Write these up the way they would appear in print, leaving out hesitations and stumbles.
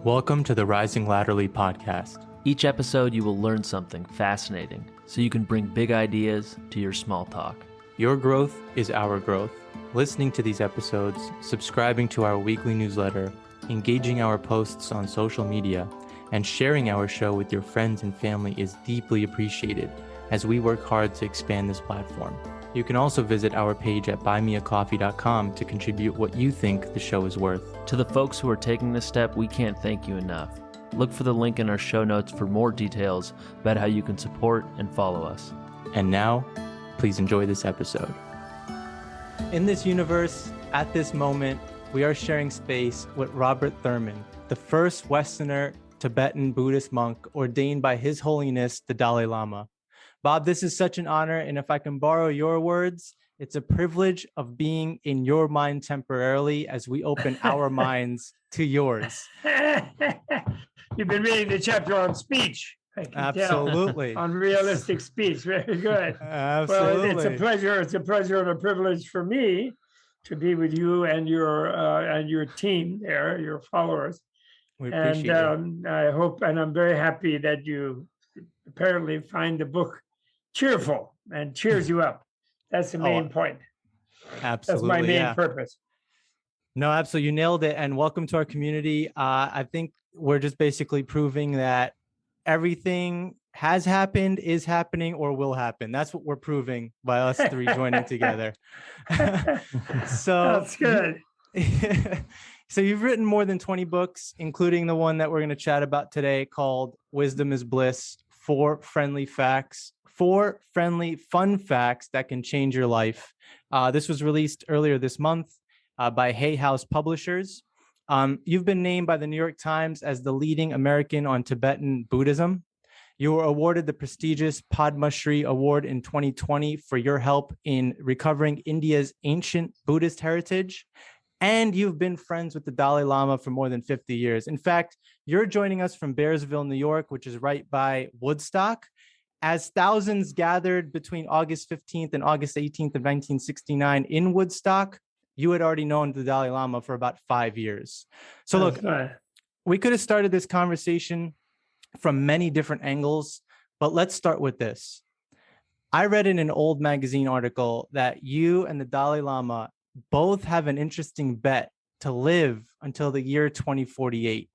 Welcome to the Rising Latterly podcast. Each episode, you will learn something fascinating so you can bring big ideas to your small talk. Your growth is our growth. Listening to these episodes, subscribing to our weekly newsletter, engaging our posts on social media, and sharing our show with your friends and family is deeply appreciated as we work hard to expand this platform. You can also visit our page at buymeacoffee.com to contribute what you think the show is worth. To the folks who are taking this step, we can't thank you enough. Look for the link in our show notes for more details about how you can support and follow us. And now, please enjoy this episode. In this universe, at this moment, we are sharing space with Robert Thurman, the first Westerner Tibetan Buddhist monk ordained by His Holiness, the Dalai Lama. Bob, this is such an honor, and if I can borrow your words, it's a privilege of being in your mind temporarily as we open our minds to yours. You've been reading the chapter on speech. Absolutely. On realistic speech. Very good. Absolutely. Well, it's a pleasure. It's a pleasure and a privilege for me to be with you and your team there, your followers. We appreciate it. I hope, and I'm very happy that you apparently find the book cheerful and cheers you up. That's the main point. Absolutely. That's my main purpose. No, absolutely. You nailed it. And welcome to our community. I think we're just basically proving that everything has happened, is happening, or will happen. That's what we're proving by us three joining together. So that's good. So you've written more than 20 books, including the one that we're going to chat about today called Wisdom is Bliss, 4 friendly fun facts that can change your life. This was released earlier this month by Hay House Publishers. You've been named by the New York Times as the leading American on Tibetan Buddhism. You were awarded the prestigious Padma Shri Award in 2020 for your help in recovering India's ancient Buddhist heritage. And you've been friends with the Dalai Lama for more than 50 years. In fact, you're joining us from Bearsville, New York, which is right by Woodstock. As thousands gathered between August 15th and August 18th of 1969 in Woodstock, you had already known the Dalai Lama for about 5 years. So look, we could have started this conversation from many different angles, but let's start with this. I read in an old magazine article that you and the Dalai Lama both have an interesting bet to live until the year 2048.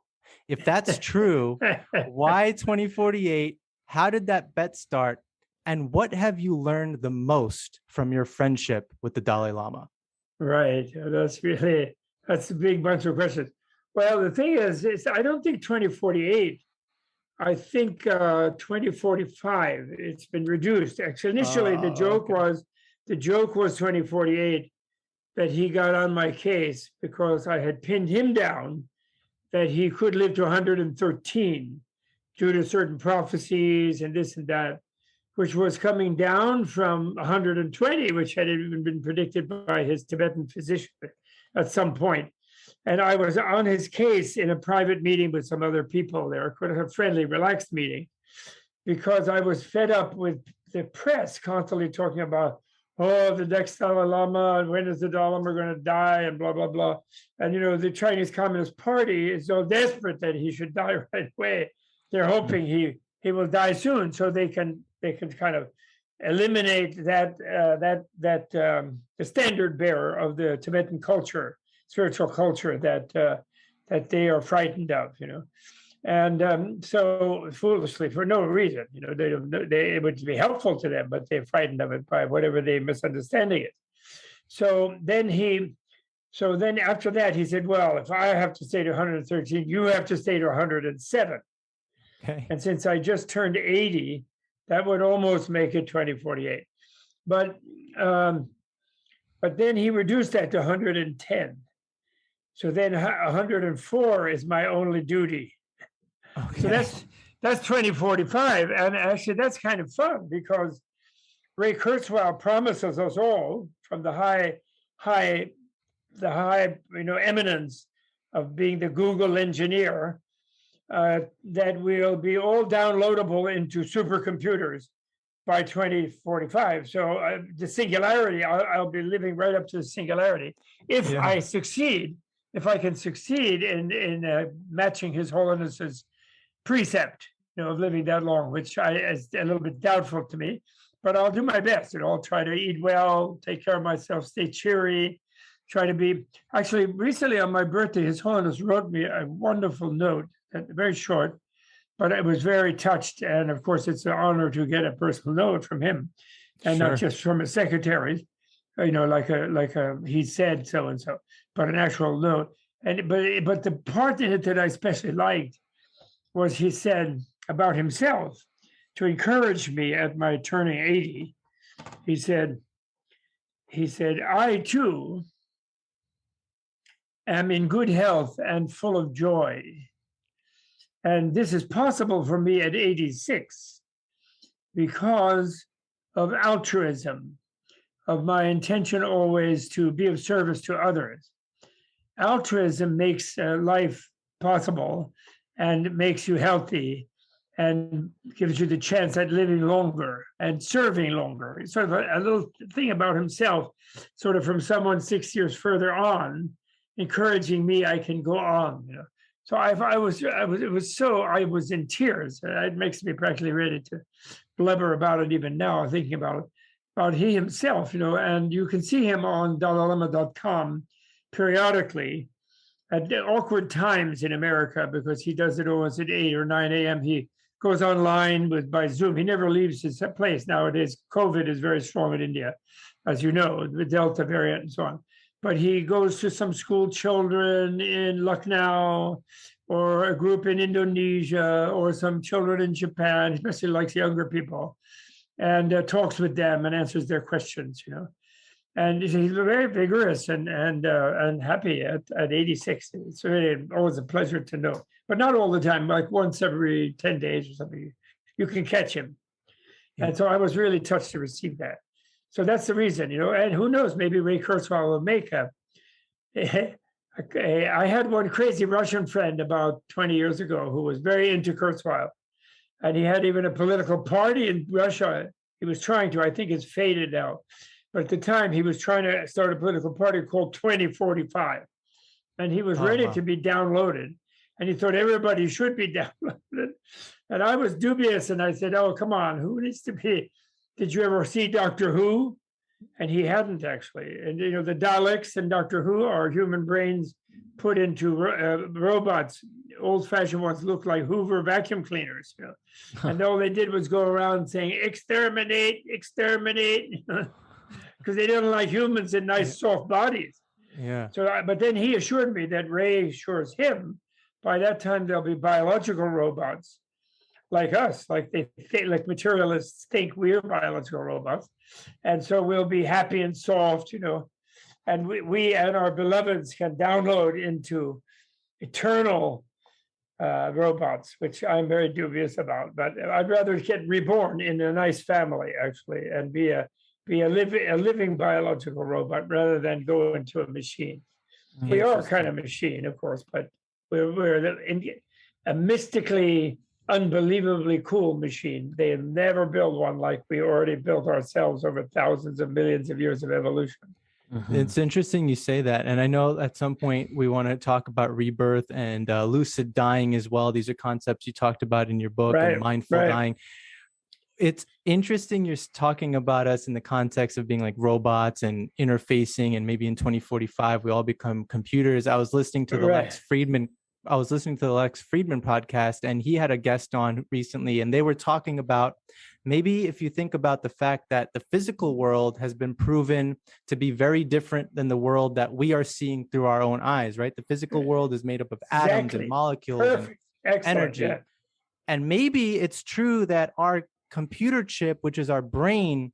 If that's true, why 2048? How did that bet start? And what have you learned the most from your friendship with the Dalai Lama? Right. That's a big bunch of questions. Well, the thing is I don't think 2048. I think 2045. It's been reduced. Actually, initially the joke was 2048, that he got on my case because I had pinned him down that he could live to 113 due to certain prophecies and this and that, which was coming down from 120, which had even been predicted by his Tibetan physician at some point. And I was on his case in a private meeting with some other people there, quite a friendly, relaxed meeting, because I was fed up with the press constantly talking about, the next Dalai Lama, and when is the Dalai Lama going to die, and blah, blah, blah. And, the Chinese Communist Party is so desperate that he should die right away. They're hoping he will die soon so they can kind of eliminate the standard bearer of the Tibetan culture, spiritual culture that they are frightened of, And so foolishly, for no reason, it would be helpful to them, but they're frightened of it by whatever they're misunderstanding it. So then after that, he said, well, if I have to stay to 113, you have to stay to 107. Okay. And since I just turned 80, that would almost make it 2048. But then he reduced that to 110. So then 104 is my only duty. Okay. So that's 2045, and actually that's kind of fun because Ray Kurzweil promises us all from the high eminence of being the Google engineer that we'll be all downloadable into supercomputers by 2045. So the singularity, I'll be living right up to the singularity if I succeed if I can succeed in matching His Holiness's precept, of living that long, which is a little bit doubtful to me, but I'll do my best. I'll try to eat well, take care of myself, stay cheery, try to be. Actually, recently on my birthday, His Holiness wrote me a wonderful note, very short, but I was very touched. And of course, it's an honor to get a personal note from him, and Sure. not just from a secretary, like a he said so and so, but an actual note. And but the part in it that I especially liked was he said about himself to encourage me at my turning 80. He said, I too am in good health and full of joy. And this is possible for me at 86 because of altruism, of my intention always to be of service to others. Altruism makes life possible and makes you healthy and gives you the chance at living longer and serving longer. It's sort of a little thing about himself, sort of from someone 6 years further on, encouraging me I can go on. So I was in tears. It makes me practically ready to blubber about it even now, thinking about he himself, and you can see him on dalailama.com periodically at awkward times in America, because he does it always at 8 or 9 a.m. He goes online by Zoom. He never leaves his place nowadays. COVID is very strong in India, as you know, the Delta variant and so on. But he goes to some school children in Lucknow, or a group in Indonesia, or some children in Japan, especially likes younger people, and talks with them and answers their questions, And he's very vigorous and happy at 86. It's really always a pleasure to know, but not all the time. Like once every 10 days or something, you can catch him. Yeah. And so I was really touched to receive that. So that's the reason, And who knows? Maybe Ray Kurzweil will make I had one crazy Russian friend about 20 years ago who was very into Kurzweil, and he had even a political party in Russia. He was trying to. I think it's faded now. But at the time, he was trying to start a political party called 2045. And he was ready to be downloaded. And he thought everybody should be downloaded. And I was dubious. And I said, oh, come on, who needs to be? Did you ever see Doctor Who? And he hadn't, actually. And, the Daleks and Doctor Who are human brains put into robots. Old-fashioned ones look like Hoover vacuum cleaners. And all they did was go around saying, exterminate, exterminate. Because they didn't like humans in nice, soft bodies. Yeah. So, but then he assured me that Ray assures him, by that time there'll be biological robots like us, like materialists think we're biological robots, and so we'll be happy and soft, and we and our beloveds can download into eternal robots, which I'm very dubious about. But I'd rather get reborn in a nice family, actually, and be a living biological robot rather than go into a machine. We are kind of machine, of course, but we're a mystically, unbelievably cool machine. They never build one like we already built ourselves over thousands of millions of years of evolution. Mm-hmm. It's interesting you say that. And I know at some point we want to talk about rebirth and lucid dying as well. These are concepts you talked about in your book, and mindful dying. It's interesting you're talking about us in the context of being like robots and interfacing, and maybe in 2045 we all become computers. I was listening to the Lex Friedman podcast, and he had a guest on recently, and they were talking about maybe if you think about the fact that the physical world has been proven to be very different than the world that we are seeing through our own eyes, right? The physical world is made up of atoms and molecules and energy. Yeah. And maybe it's true that our computer chip, which is our brain,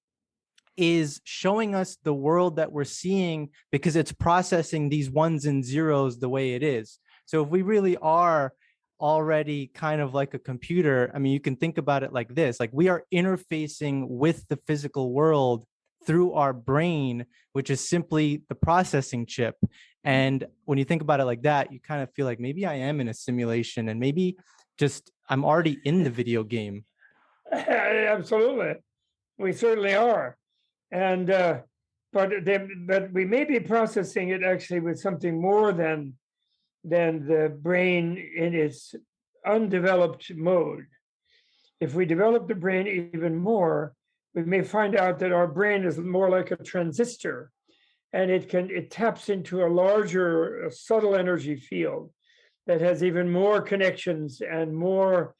is showing us the world that we're seeing because it's processing these ones and zeros the way it is. So if we really are already kind of like a computer, I mean, you can think about it like this, like we are interfacing with the physical world through our brain, which is simply the processing chip. And when you think about it like that, you kind of feel like maybe I am in a simulation, and maybe just I'm already in the video game. Absolutely. We certainly are. And but we may be processing it actually with something more than than the brain in its undeveloped mode. If we develop the brain even more, we may find out that our brain is more like a transistor, and it taps into a larger, subtle energy field that has even more connections and more,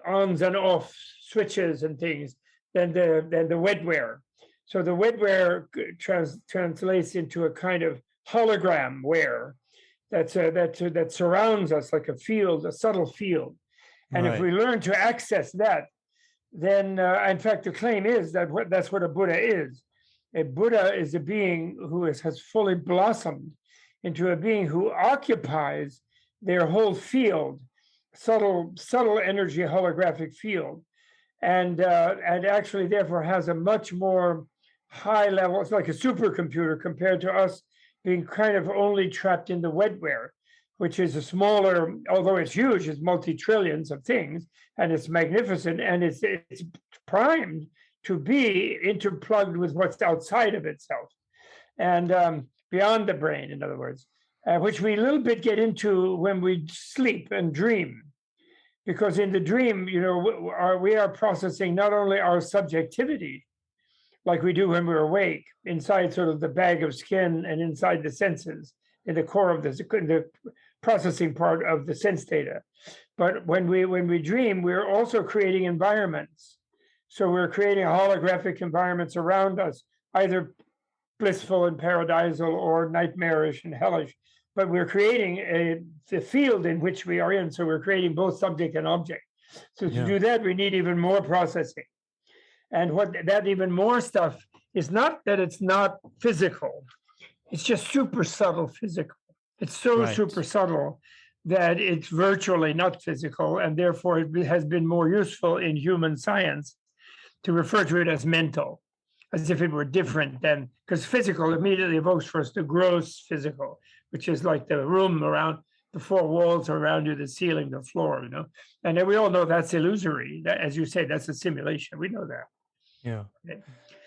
ons and off switches and things than the wetware. So the wetware translates into a kind of hologram ware that surrounds us like a field, a subtle field. And if we learn to access that, then in fact the claim is that that's what a Buddha is. A Buddha is a being who has fully blossomed into a being who occupies their whole field, subtle energy holographic field, and actually therefore has a much more high level. It's like a supercomputer compared to us being kind of only trapped in the wetware, which is a smaller, although it's huge, it's multi-trillions of things, and it's magnificent, and it's primed to be interplugged with what's outside of itself, and beyond the brain, in other words, which we a little bit get into when we sleep and dream. Because in the dream, we are processing not only our subjectivity, like we do when we're awake, inside sort of the bag of skin and inside the senses, in the core of the processing part of the sense data. But when we dream, we're also creating environments. So we're creating holographic environments around us, either blissful and paradisal or nightmarish and hellish. But we're creating the field in which we are in. So we're creating both subject and object. So to do that, we need even more processing. And what that even more stuff is not that it's not physical. It's just super subtle physical. It's so super subtle that it's virtually not physical. And therefore it has been more useful in human science to refer to it as mental, as if it were different than, because physical immediately evokes for us the gross physical, which is like the room around the four walls around you, the ceiling, the floor, And then we all know that's illusory. That, as you say, that's a simulation. We know that. Yeah.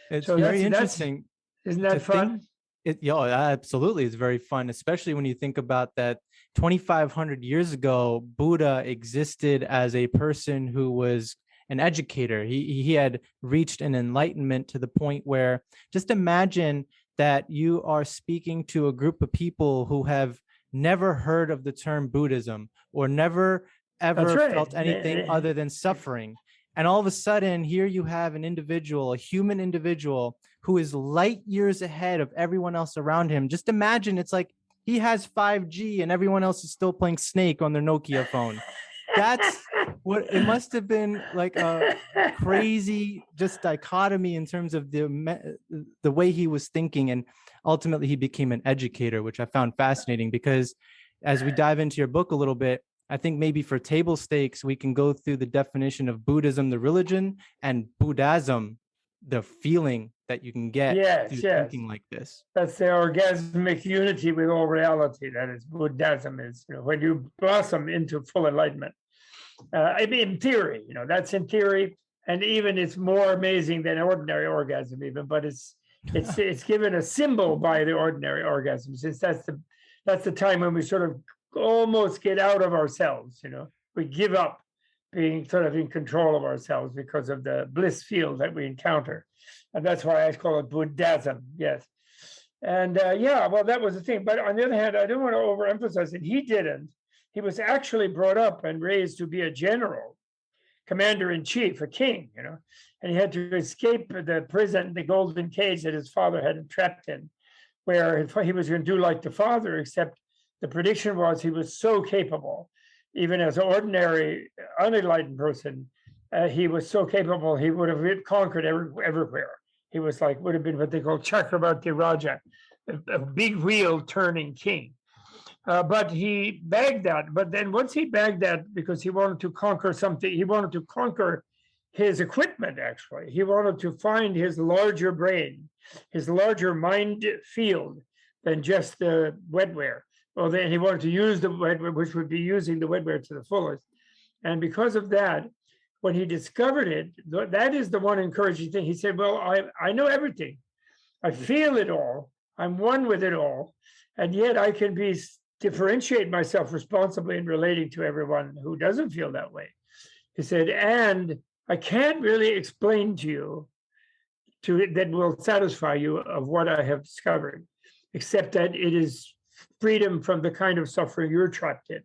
It's So very interesting. Isn't that fun? Absolutely. It's very fun, especially when you think about that 2,500 years ago, Buddha existed as a person who was an educator. He had reached an enlightenment to the point where, just imagine that you are speaking to a group of people who have never heard of the term Buddhism or never ever felt anything other than suffering. And all of a sudden, here you have an individual, a human individual, who is light years ahead of everyone else around him. Just imagine it's like he has 5G and everyone else is still playing Snake on their Nokia phone. That's what it must have been like, a crazy just dichotomy in terms of the way he was thinking. And ultimately, he became an educator, which I found fascinating, because as we dive into your book a little bit, I think maybe for table stakes, we can go through the definition of Buddhism, the religion, and Buddhism, the feeling that you can get through thinking like this. That's the orgasmic unity with all reality. That is Buddhism, is when you blossom into full enlightenment. I mean, in theory, that's in theory, and even it's more amazing than ordinary orgasm, even. But it's given a symbol by the ordinary orgasm, since that's the time when we sort of almost get out of ourselves. We give up being sort of in control of ourselves because of the bliss field that we encounter, and that's why I call it Buddhism. Yes, and well, that was the thing. But on the other hand, I don't want to overemphasize it. He didn't. He was actually brought up and raised to be a general, commander-in-chief, a king, and he had to escape the prison, the golden cage that his father had him trapped in, where he was going to do like the father, except the prediction was he was so capable, even as an ordinary, unenlightened person, he was so capable, he would have conquered everywhere. He was would have been what they call Chakravarti Raja, a big wheel turning king. But he bagged that. But then once he bagged that, because he wanted to conquer something, he wanted to conquer his equipment, actually. He wanted to find his larger brain, his larger mind field than just the wetware. Well, then he wanted to use the wetware, which would be using the wetware to the fullest. And because of that, when he discovered it, that is the one encouraging thing. He said, well, I know everything. I feel it all. I'm one with it all. And yet I can be differentiate myself responsibly in relating to everyone who doesn't feel that way. He said, and I can't really explain to you that will satisfy you of what I have discovered, except that it is freedom from the kind of suffering you're trapped in.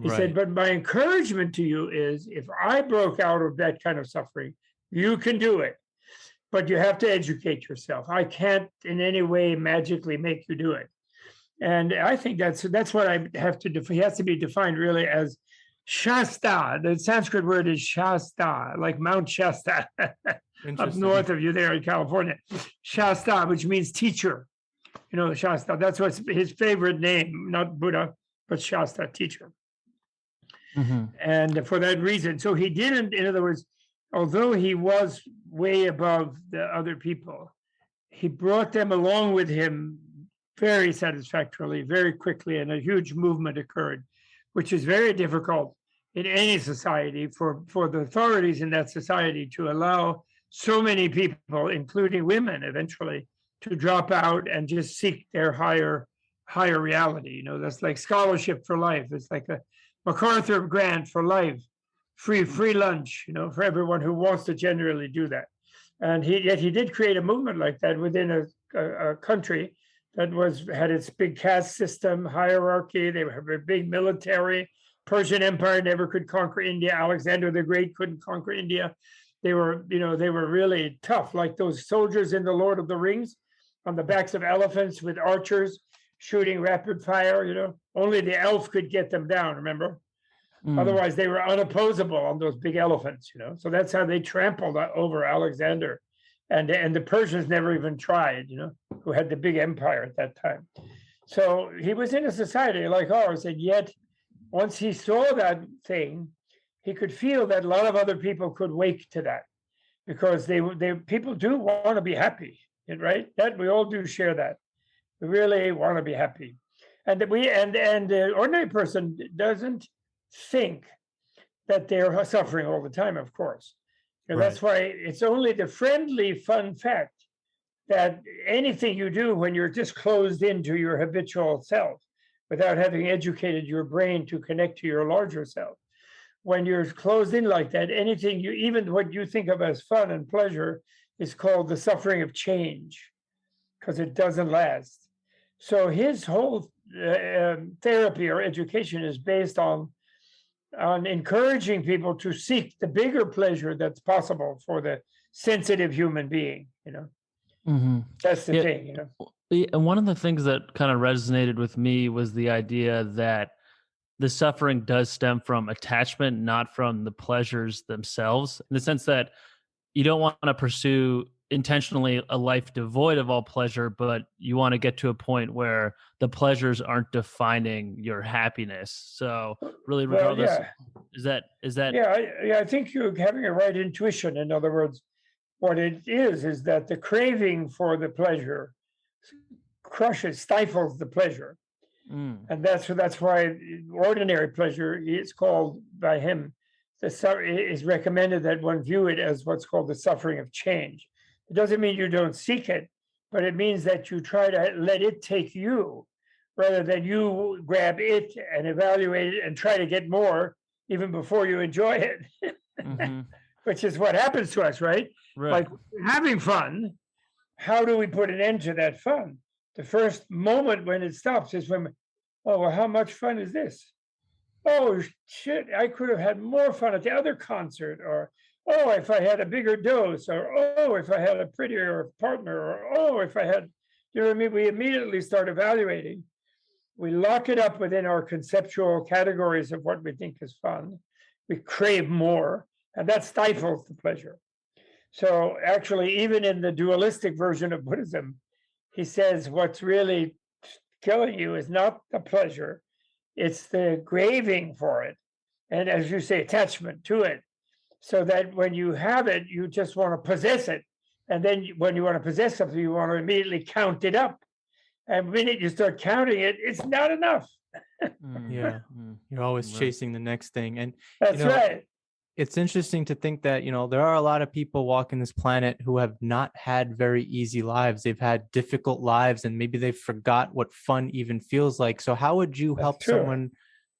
He said, but my encouragement to you is if I broke out of that kind of suffering, you can do it. But you have to educate yourself. I can't in any way magically make you do it. And I think that's what I have to define. He has to be defined really as Shasta. The Sanskrit word is Shasta, like Mount Shasta, up north of you there in California. Shasta, which means teacher. You know, Shasta. That's what's his favorite name, not Buddha, but Shasta, teacher. Mm-hmm. And for that reason, so he didn't, in other words, although he was way above the other people, he brought them along with him very satisfactorily, very quickly, and a huge movement occurred, which is very difficult in any society for the authorities in that society to allow so many people, including women eventually, to drop out and just seek their higher reality. You know, that's like scholarship for life. It's like a MacArthur grant for life, free lunch, you know, for everyone who wants to generally do that. And yet he did create a movement like that within a country that had its big caste system, hierarchy. They have a big military. Persian Empire never could conquer India. Alexander the Great couldn't conquer India. They were really tough, like those soldiers in the Lord of the Rings on the backs of elephants with archers shooting rapid fire, you know. Only the elf could get them down, remember? Otherwise, they were unopposable on those big elephants, you know. So that's how they trampled over Alexander. And the Persians never even tried, you know, who had the big empire at that time. So he was in a society like ours, and yet once he saw that thing, he could feel that a lot of other people could wake to that, because people do want to be happy, right? That we all do share that. We really want to be happy, and the ordinary person doesn't think that they're suffering all the time, of course. And that's why it's only the friendly, fun fact that anything you do when you're just closed into your habitual self without having educated your brain to connect to your larger self, when you're closed in like that, even what you think of as fun and pleasure is called the suffering of change, because it doesn't last. So his whole therapy or education is based on encouraging people to seek the bigger pleasure that's possible for the sensitive human being, you know. Mm-hmm. That's the thing, you know. And one of the things that kind of resonated with me was the idea that the suffering does stem from attachment, not from the pleasures themselves, in the sense that you don't want to pursue intentionally a life devoid of all pleasure, but you want to get to a point where the pleasures aren't defining your happiness. So really, regardless, is that? Yeah, I think you're having a right intuition. In other words, what it is that the craving for the pleasure stifles the pleasure. And that's why ordinary pleasure is called by him, is recommended that one view it as what's called the suffering of change. It doesn't mean you don't seek it, but it means that you try to let it take you rather than you grab it and evaluate it and try to get more even before you enjoy it, mm-hmm. which is what happens to us, right? Like having fun, how do we put an end to that fun? The first moment when it stops is when, oh, well, how much fun is this? Oh, shit, I could have had more fun at the other concert, or, oh, if I had a bigger dose, or, oh, if I had a prettier partner, or, oh, if I had, you know what I mean? We immediately start evaluating. We lock it up within our conceptual categories of what we think is fun. We crave more, and that stifles the pleasure. So actually, even in the dualistic version of Buddhism, he says what's really killing you is not the pleasure, it's the craving for it. And as you say, attachment to it. So that when you have it, you just want to possess it. And then when you want to possess something, you want to immediately count it up. And the minute you start counting it, it's not enough. Yeah. You're always chasing the next thing. And that's right. it's interesting to think that, there are a lot of people walking this planet who have not had very easy lives. They've had difficult lives, and maybe they forgot what fun even feels like. So how would you That's help true. someone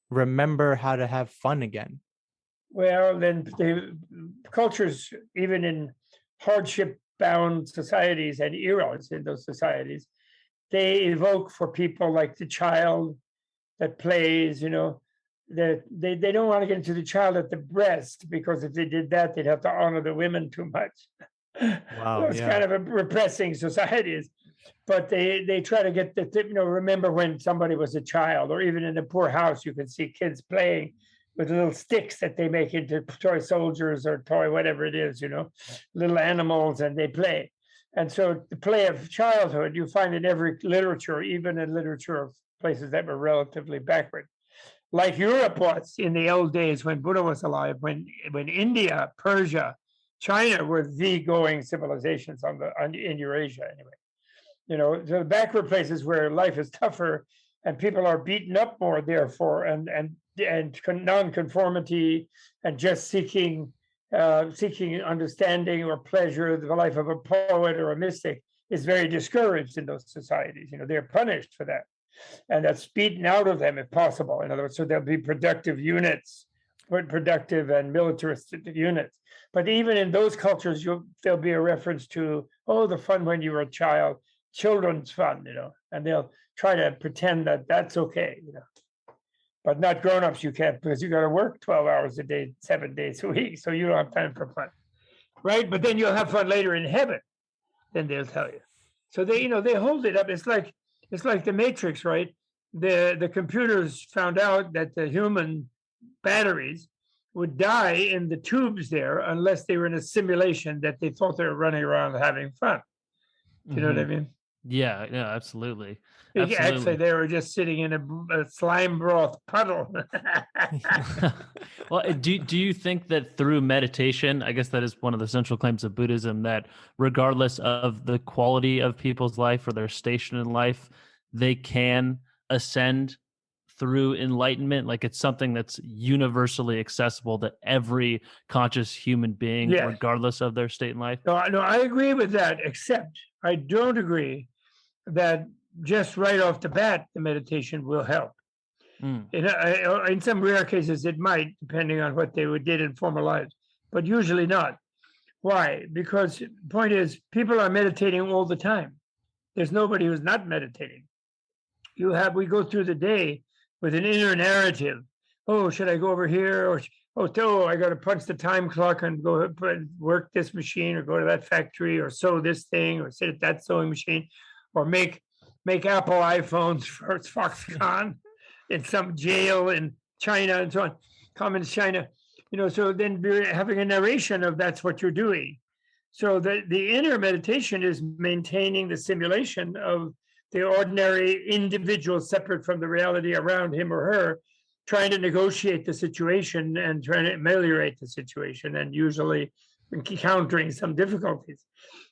remember how to have fun again? Well, then the cultures, even in hardship-bound societies and eras in those societies, they evoke for people like the child that plays, that they don't want to get into the child at the breast, because if they did that, they'd have to honor the women too much. Wow, Those yeah. kind of a repressing societies. But they try to get remember when somebody was a child, or even in a poor house, you can see kids playing with little sticks that they make into toy soldiers or toy whatever it is, little animals, and they play. And so the play of childhood, you find in every literature, even in literature of places that were relatively backward, like Europe was in the old days when Buddha was alive, when India, Persia, China were the going civilizations in Eurasia anyway. So the backward places where life is tougher and people are beaten up more, therefore, and non-conformity and just seeking understanding or pleasure, the life of a poet or a mystic, is very discouraged in those societies. They're punished for that, and that's beaten out of them if possible. In other words, so there'll be productive units, productive and militaristic units. But even in those cultures, there'll be a reference to, the fun when you were a child, children's fun, and they'll try to pretend that that's okay, but not grown-ups. You can't, because you got to work 12 hours a day, 7 days a week, so you don't have time for fun, right? But then you'll have fun later in heaven, then they'll tell you. So they hold it up. It's like the Matrix, right? The computers found out that the human batteries would die in the tubes there unless they were in a simulation that they thought they were running around having fun. Do you know what I mean? Yeah, absolutely. Actually, they were just sitting in a slime broth puddle. Well, do you think that through meditation, I guess that is one of the central claims of Buddhism, that regardless of the quality of people's life or their station in life, they can ascend through enlightenment? Like, it's something that's universally accessible to every conscious human being, Yes. regardless of their state in life? No, I agree with that, except I don't agree that just right off the bat, the meditation will help. In some rare cases, it might, depending on what they did in former lives, but usually not. Why? Because the point is, people are meditating all the time. There's nobody who's not meditating. We go through the day with an inner narrative. Oh, should I go over here? Or I got to punch the time clock and go work this machine, or go to that factory, or sew this thing, or sit at that sewing machine, or make Apple iPhones for Foxconn in some jail in China and so on, Communist China. So then we're having a narration of that's what you're doing. So the inner meditation is maintaining the simulation of the ordinary individual separate from the reality around him or her, trying to negotiate the situation and trying to ameliorate the situation, and usually encountering some difficulties.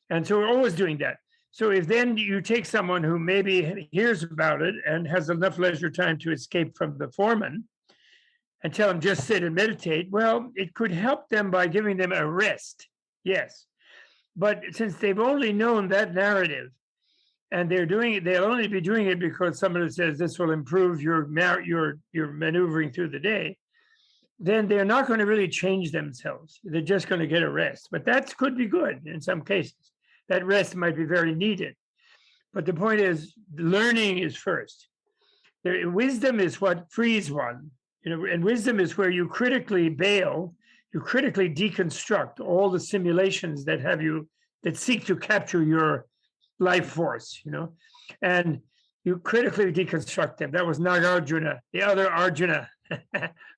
And so we're always doing that. So if then you take someone who maybe hears about it and has enough leisure time to escape from the foreman and tell them just sit and meditate, well, it could help them by giving them a rest, yes. But since they've only known that narrative, and they'll only be doing it because somebody says this will improve your maneuvering through the day, then they're not going to really change themselves. They're just going to get a rest. But that could be good in some cases. That rest might be very needed. But the point is, learning is first. Wisdom is what frees one. And wisdom is where you critically bail, you critically deconstruct all the simulations that seek to capture your life force, and you critically deconstruct them. That was Nagarjuna, the other Arjuna.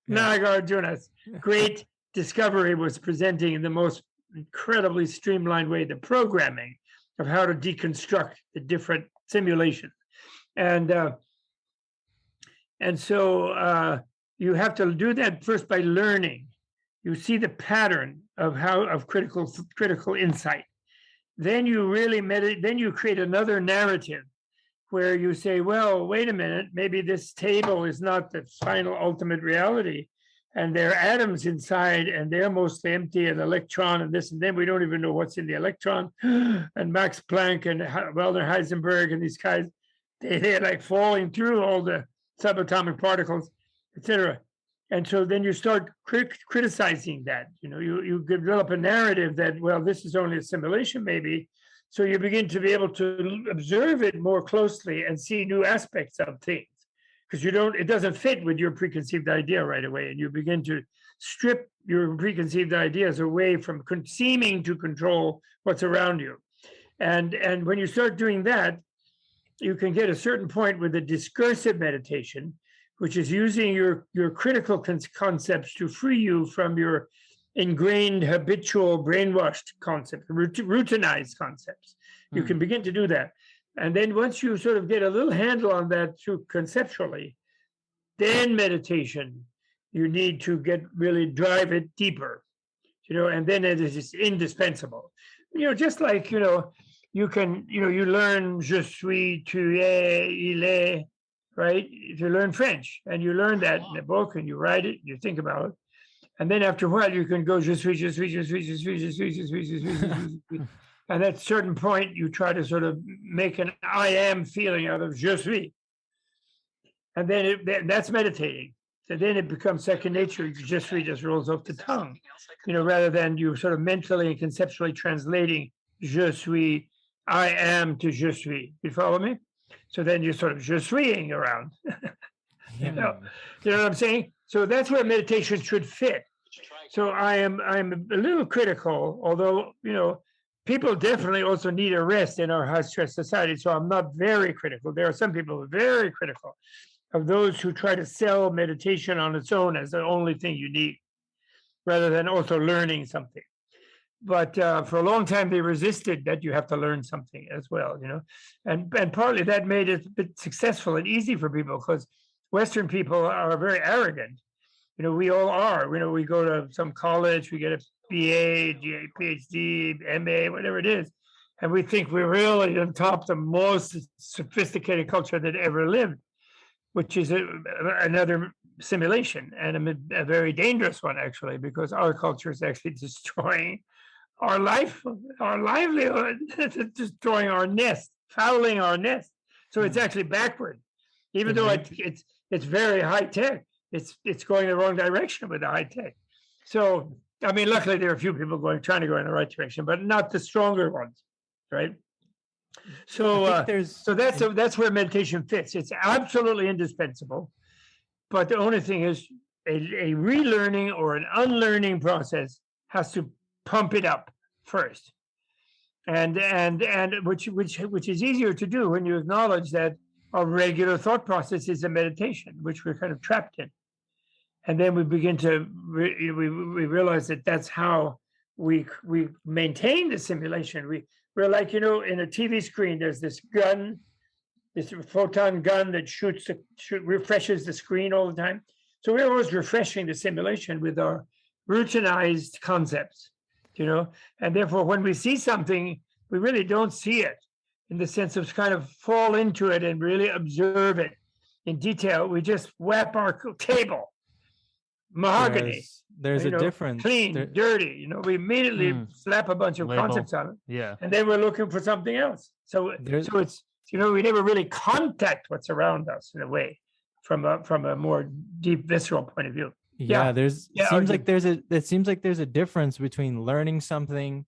Nagarjuna's great discovery was presenting in the most incredibly streamlined way the programming of how to deconstruct the different simulations. And so you have to do that first by learning. You see the pattern of critical insight. Then you really then you create another narrative where you say, well, wait a minute, maybe this table is not the final ultimate reality. and there are atoms inside, and they're mostly empty, an electron and this, and then we don't even know what's in the electron. And Max Planck and Werner Heisenberg and these guys, they're like falling through all the subatomic particles, etc. And so then you start criticizing that. You develop a narrative that, well, this is only a simulation, maybe. So you begin to be able to observe it more closely and see new aspects of things, because it doesn't fit with your preconceived idea right away, and you begin to strip your preconceived ideas away from seeming to control what's around you. And when you start doing that, you can get a certain point with the discursive meditation, which is using your critical concepts to free you from your ingrained, habitual, brainwashed concepts, routinized concepts. You can begin to do that. And then once you sort of get a little handle on that through conceptually, then meditation, you need to really drive it deeper, and then it is just indispensable. Just like, you can, you learn je suis, tu es, il est, right? If you learn French and you learn that in a book and you write it, you think about it. And then after a while, you can go je suis, je suis, je suis, je suis, je suis, je suis, je suis, je suis. And at a certain point, you try to sort of make an I am feeling out of je suis. And then that's meditating. So then it becomes second nature. Je suis just rolls off the tongue, rather than you sort of mentally and conceptually translating je suis, I am to je suis. You follow me? So then you're sort of je suiing around. You know what I'm saying? So that's where meditation should fit. So I'm a little critical, although, people definitely also need a rest in our high-stress society. So I'm not very critical. There are some people who are very critical of those who try to sell meditation on its own as the only thing you need, rather than also learning something. But for a long time, they resisted that you have to learn something as well, and partly that made it a bit successful and easy for people, because Western people are very arrogant. We all are. We go to some college, we get a BA, PhD, MA, whatever it is, and we think we're really on top of the most sophisticated culture that ever lived, which is another simulation, and a very dangerous one, actually, because our culture is actually destroying our life, our livelihood, destroying our nest, fouling our nest. So it's actually backward, even though it's very high tech. It's going the wrong direction with the high tech. So luckily there are a few people trying to go in the right direction, but not the stronger ones, right? So that's where meditation fits. It's absolutely indispensable, but the only thing is a relearning or an unlearning process has to pump it up first, and which is easier to do when you acknowledge that our regular thought process is a meditation, which we're kind of trapped in. And then we begin to we realize that that's how we maintain the simulation. We're like, in a TV screen, there's this gun, this photon gun that refreshes the screen all the time. So we're always refreshing the simulation with our routinized concepts, and therefore when we see something, we really don't see it in the sense of kind of fall into it and really observe it in detail. We just whap our table. Mahogany. There's a difference. Clean, dirty. We immediately slap a bunch of concepts on it. Yeah. And then we're looking for something else. So it's we never really contact what's around us in a way, from a more deep visceral point of view. It seems like there's a difference between learning something,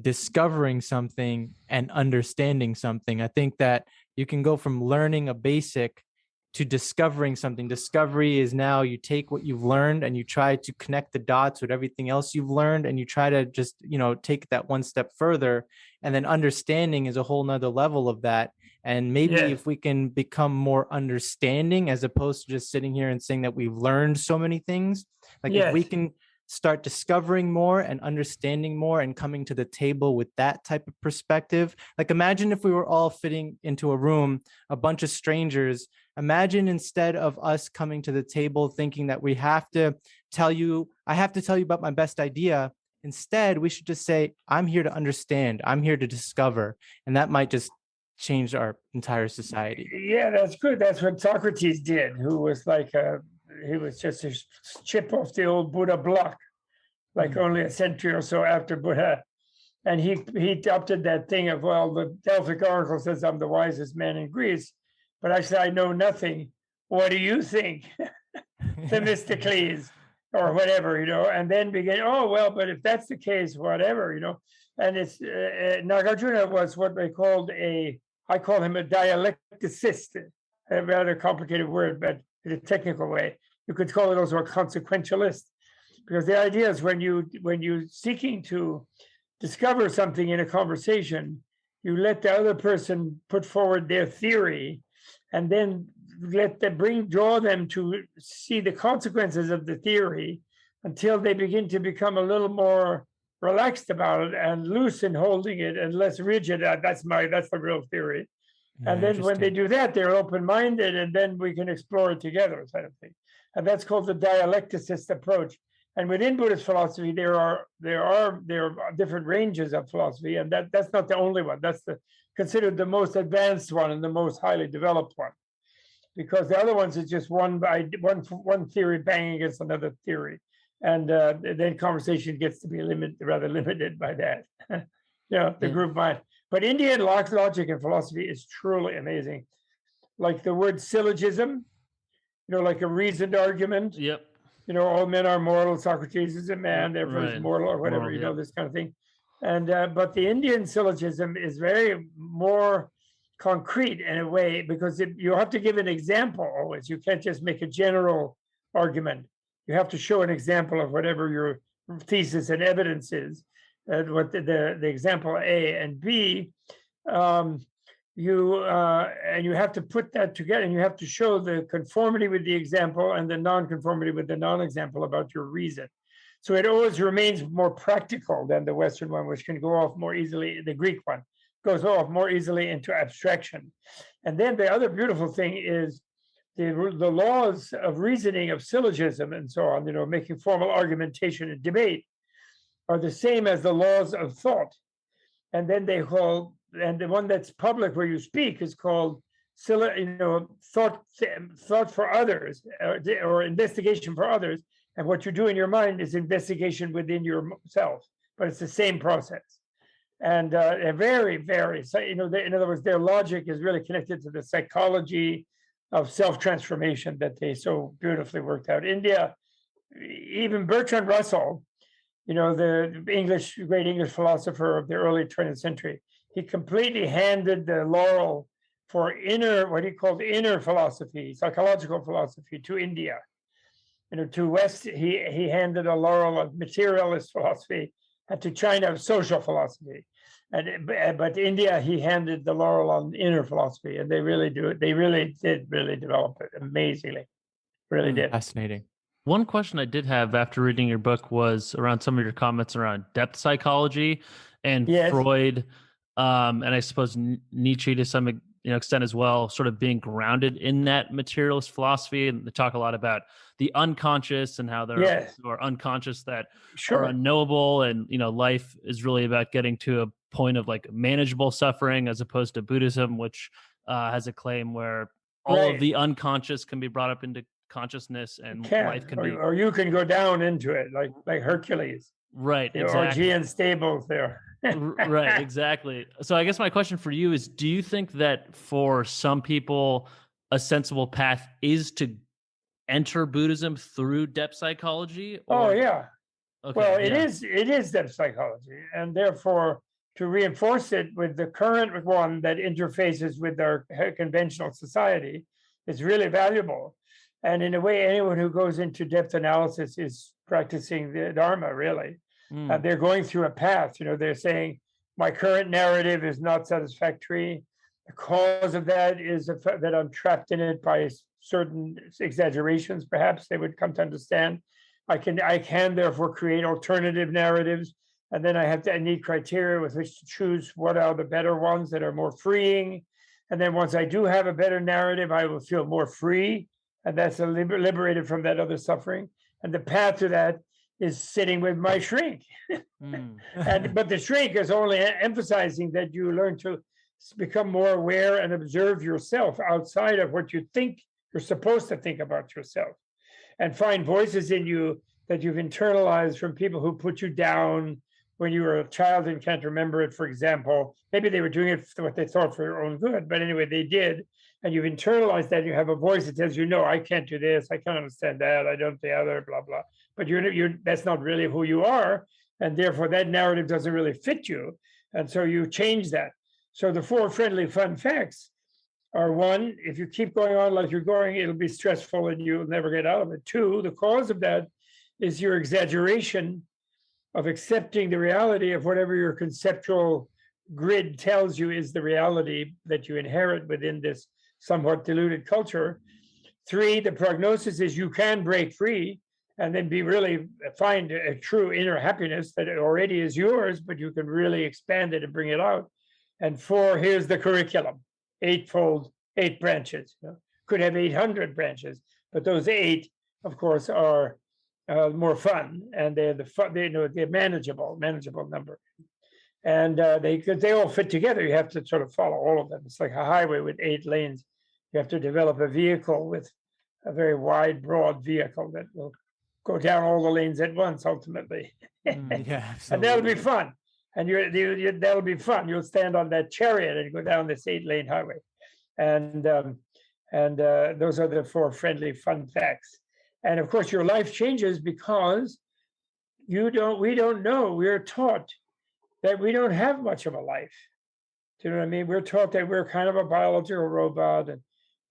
discovering something, and understanding something. I think that you can go from learning a basic to discovering something. Discovery is now you take what you've learned and you try to connect the dots with everything else you've learned, and you try to just, take that one step further. And then understanding is a whole nother level of that. And maybe if we can become more understanding, as opposed to just sitting here and saying that we've learned so many things, if we can start discovering more and understanding more and coming to the table with that type of perspective. Imagine if we were all fitting into a room, a bunch of strangers. Imagine instead of us coming to the table thinking that I have to tell you about my best idea. Instead, we should just say, I'm here to understand. I'm here to discover. And that might just change our entire society. Yeah, that's good. That's what Socrates did, who was like he was just a chip off the old Buddha block, like only a century or so after Buddha. And he adopted that thing of, well, the Delphic Oracle says I'm the wisest man in Greece, but actually I know nothing. What do you think? Themistocles or whatever, and then begin, oh, well, but if that's the case, whatever, and it's Nagarjuna was what they called I call him a dialecticist, a rather complicated word, but in a technical way. You could call it also a consequentialist, because the idea is when you're seeking to discover something in a conversation, you let the other person put forward their theory, and then let them draw them to see the consequences of the theory until they begin to become a little more relaxed about it and loose in holding it and less rigid. That's the real theory. Yeah, and then when they do that, they're open-minded, and then we can explore it together, kind of thing. And that's called the dialecticist approach. And within Buddhist philosophy, there are different ranges of philosophy, and that's not the only one. That's considered the most advanced one and the most highly developed one, because the other ones is just one theory banging against another theory, and then conversation gets to be rather limited by that. The group mind. But Indian logic and philosophy is truly amazing. Like the word syllogism, like a reasoned argument. Yep. All men are mortal. Socrates is a man, therefore is mortal, or whatever. This kind of thing. And but the Indian syllogism is very more concrete in a way, because you have to give an example always. You can't just make a general argument. You have to show an example of whatever your thesis and evidence is. What the example A and B, you have to put that together, and you have to show the conformity with the example and the non-conformity with the non-example about your reason. So it always remains more practical than the Western one, which can go off more easily. The Greek one goes off more easily into abstraction. And then the other beautiful thing is the laws of reasoning, of syllogism and so on, making formal argumentation and debate, are the same as the laws of thought. And then and the one that's public where you speak is called thought for others, or investigation for others. And what you do in your mind is investigation within yourself, but it's the same process. And very, very, in other words, their logic is really connected to the psychology of self-transformation that they so beautifully worked out. India, even Bertrand Russell, the great English philosopher of the early 20th century, he completely handed the laurel for what he called inner philosophy, psychological philosophy, to India. To West, he handed a laurel of materialist philosophy, and to China of social philosophy. But India, he handed the laurel on inner philosophy, and they really do it. They really did develop it amazingly. Really did. Fascinating. One question I did have after reading your book was around some of your comments around depth psychology and Freud, and I suppose Nietzsche to some extent as well, sort of being grounded in that materialist philosophy. And they talk a lot about the unconscious and how there are unconscious that are unknowable, and life is really about getting to a point of like manageable suffering, as opposed to Buddhism, which has a claim where all of the unconscious can be brought up into consciousness, and life can be, or you can go down into it, like Hercules, right? The Augean stables there. Right, exactly. So I guess my question for you is, do you think that for some people a sensible path is to enter Buddhism through depth psychology? Or... Oh yeah. Okay, well, it is depth psychology, and therefore to reinforce it with the current one that interfaces with our conventional society is really valuable. And in a way, anyone who goes into depth analysis is practicing the dharma, really. They're going through a path. They're saying, my current narrative is not satisfactory. The cause of that is that I'm trapped in it by certain exaggerations, perhaps they would come to understand. I can therefore create alternative narratives. And then I need criteria with which to choose what are the better ones that are more freeing. And then once I do have a better narrative, I will feel more free. And that's liberated from that other suffering. And the path to that is sitting with my shrink. But the shrink is only emphasizing that you learn to become more aware and observe yourself outside of what you think you're supposed to think about yourself. and find voices in you that you've internalized from people who put you down when you were a child and can't remember it, for example. Maybe they were doing it for what they thought for their own good, but anyway, they did. And you've internalized that. You have a voice that tells you, no, I can't do this. I can't understand that. I don't the other, blah, blah. But that's not really who you are. And therefore, that narrative doesn't really fit you. And so you change that. So the 4 friendly fun facts are: 1, if you keep going on like you're going, it'll be stressful and you'll never get out of it. 2, the cause of that is your exaggeration of accepting the reality of whatever your conceptual grid tells you is the reality that you inherit within this somewhat diluted culture. 3, the prognosis is you can break free and then find a true inner happiness that already is yours, but you can really expand it and bring it out. And 4, here's the curriculum: 8-fold, 8 branches. Could have 800 branches, but those 8, of course, are more fun, and they're they're manageable number, and they all fit together. You have to sort of follow all of them. It's like a highway with 8 lanes. You have to develop a vehicle with a very wide, broad vehicle that will go down all the lanes at once, ultimately. Yeah, and that'll be fun. And that'll be fun. You'll stand on that chariot and go down this 8-lane highway. And those are the 4 friendly fun facts. And of course, your life changes because we don't know. We're taught that we don't have much of a life. Do you know what I mean? We're taught that we're kind of a biological robot, and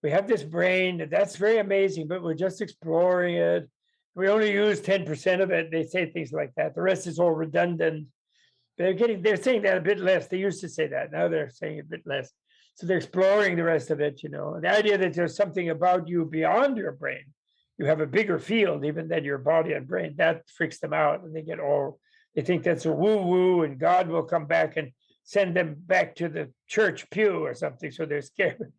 we have this brain that's very amazing, but we're just exploring it. We only use 10% of it. They say things like that. The rest is all redundant. They're saying that a bit less. They used to say that. Now they're saying a bit less. So they're exploring the rest of it, The idea that there's something about you beyond your brain. You have a bigger field even than your body and brain. That freaks them out, and they think that's a woo-woo, and God will come back and send them back to the church pew or something. So they're scared.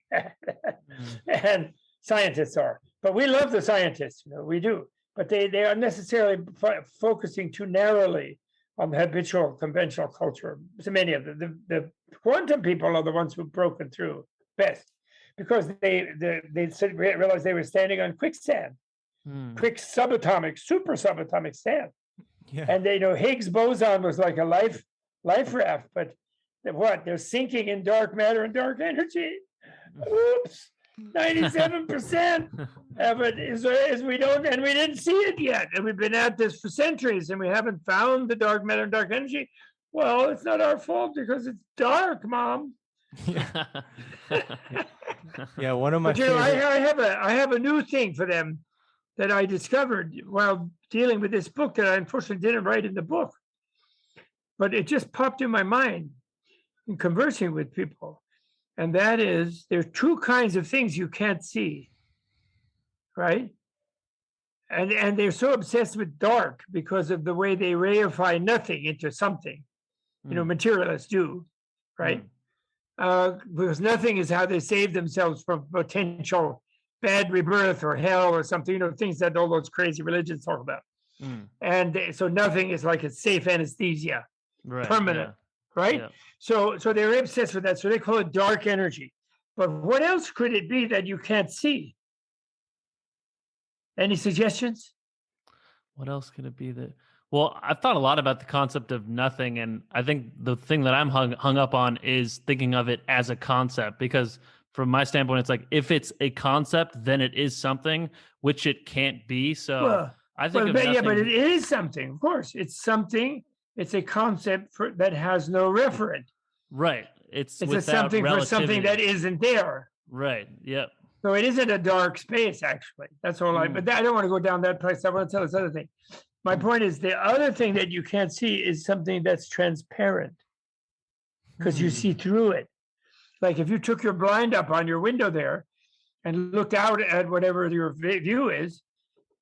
And scientists are. But we love the scientists, we do. But they are necessarily focusing too narrowly on the habitual conventional culture. So many of them. The quantum people are the ones who've broken through best, because they realized they were standing on quicksand, quick subatomic, super subatomic sand. Yeah. And Higgs boson was like a life raft, but they're sinking in dark matter and dark energy. Oops. 97% of it is we didn't see it yet, and we've been at this for centuries, and we haven't found the dark matter and dark energy. Well, it's not our fault because it's dark, Mom. Yeah, one of my. But I have a new thing for them that I discovered while dealing with this book that I unfortunately didn't write in the book, but it just popped in my mind in conversing with people. And that is, there are 2 kinds of things you can't see, right? And they're so obsessed with dark because of the way they reify nothing into something. Materialists do, right? Because nothing is how they save themselves from potential bad rebirth or hell or something, things that all those crazy religions talk about. And so nothing is like a safe anesthesia, permanent. Yeah. Right? Yeah. So they're obsessed with that. So they call it dark energy. But what else could it be that you can't see? Any suggestions? What else could it be that? Well, I've thought a lot about the concept of nothing, and I think the thing that I'm hung up on is thinking of it as a concept, because from my standpoint, it's like if it's a concept, then it is something, which it can't be. So I think but it is something. Of course, it's something. It's a concept that has no referent. Right. It's a something relativity. For something that isn't there. Right. Yep. So it isn't a dark space, actually. That's all but I don't want to go down that place. I want to tell this other thing. My point is, the other thing that you can't see is something that's transparent, because you see through it. Like if you took your blind up on your window there and looked out at whatever your view is,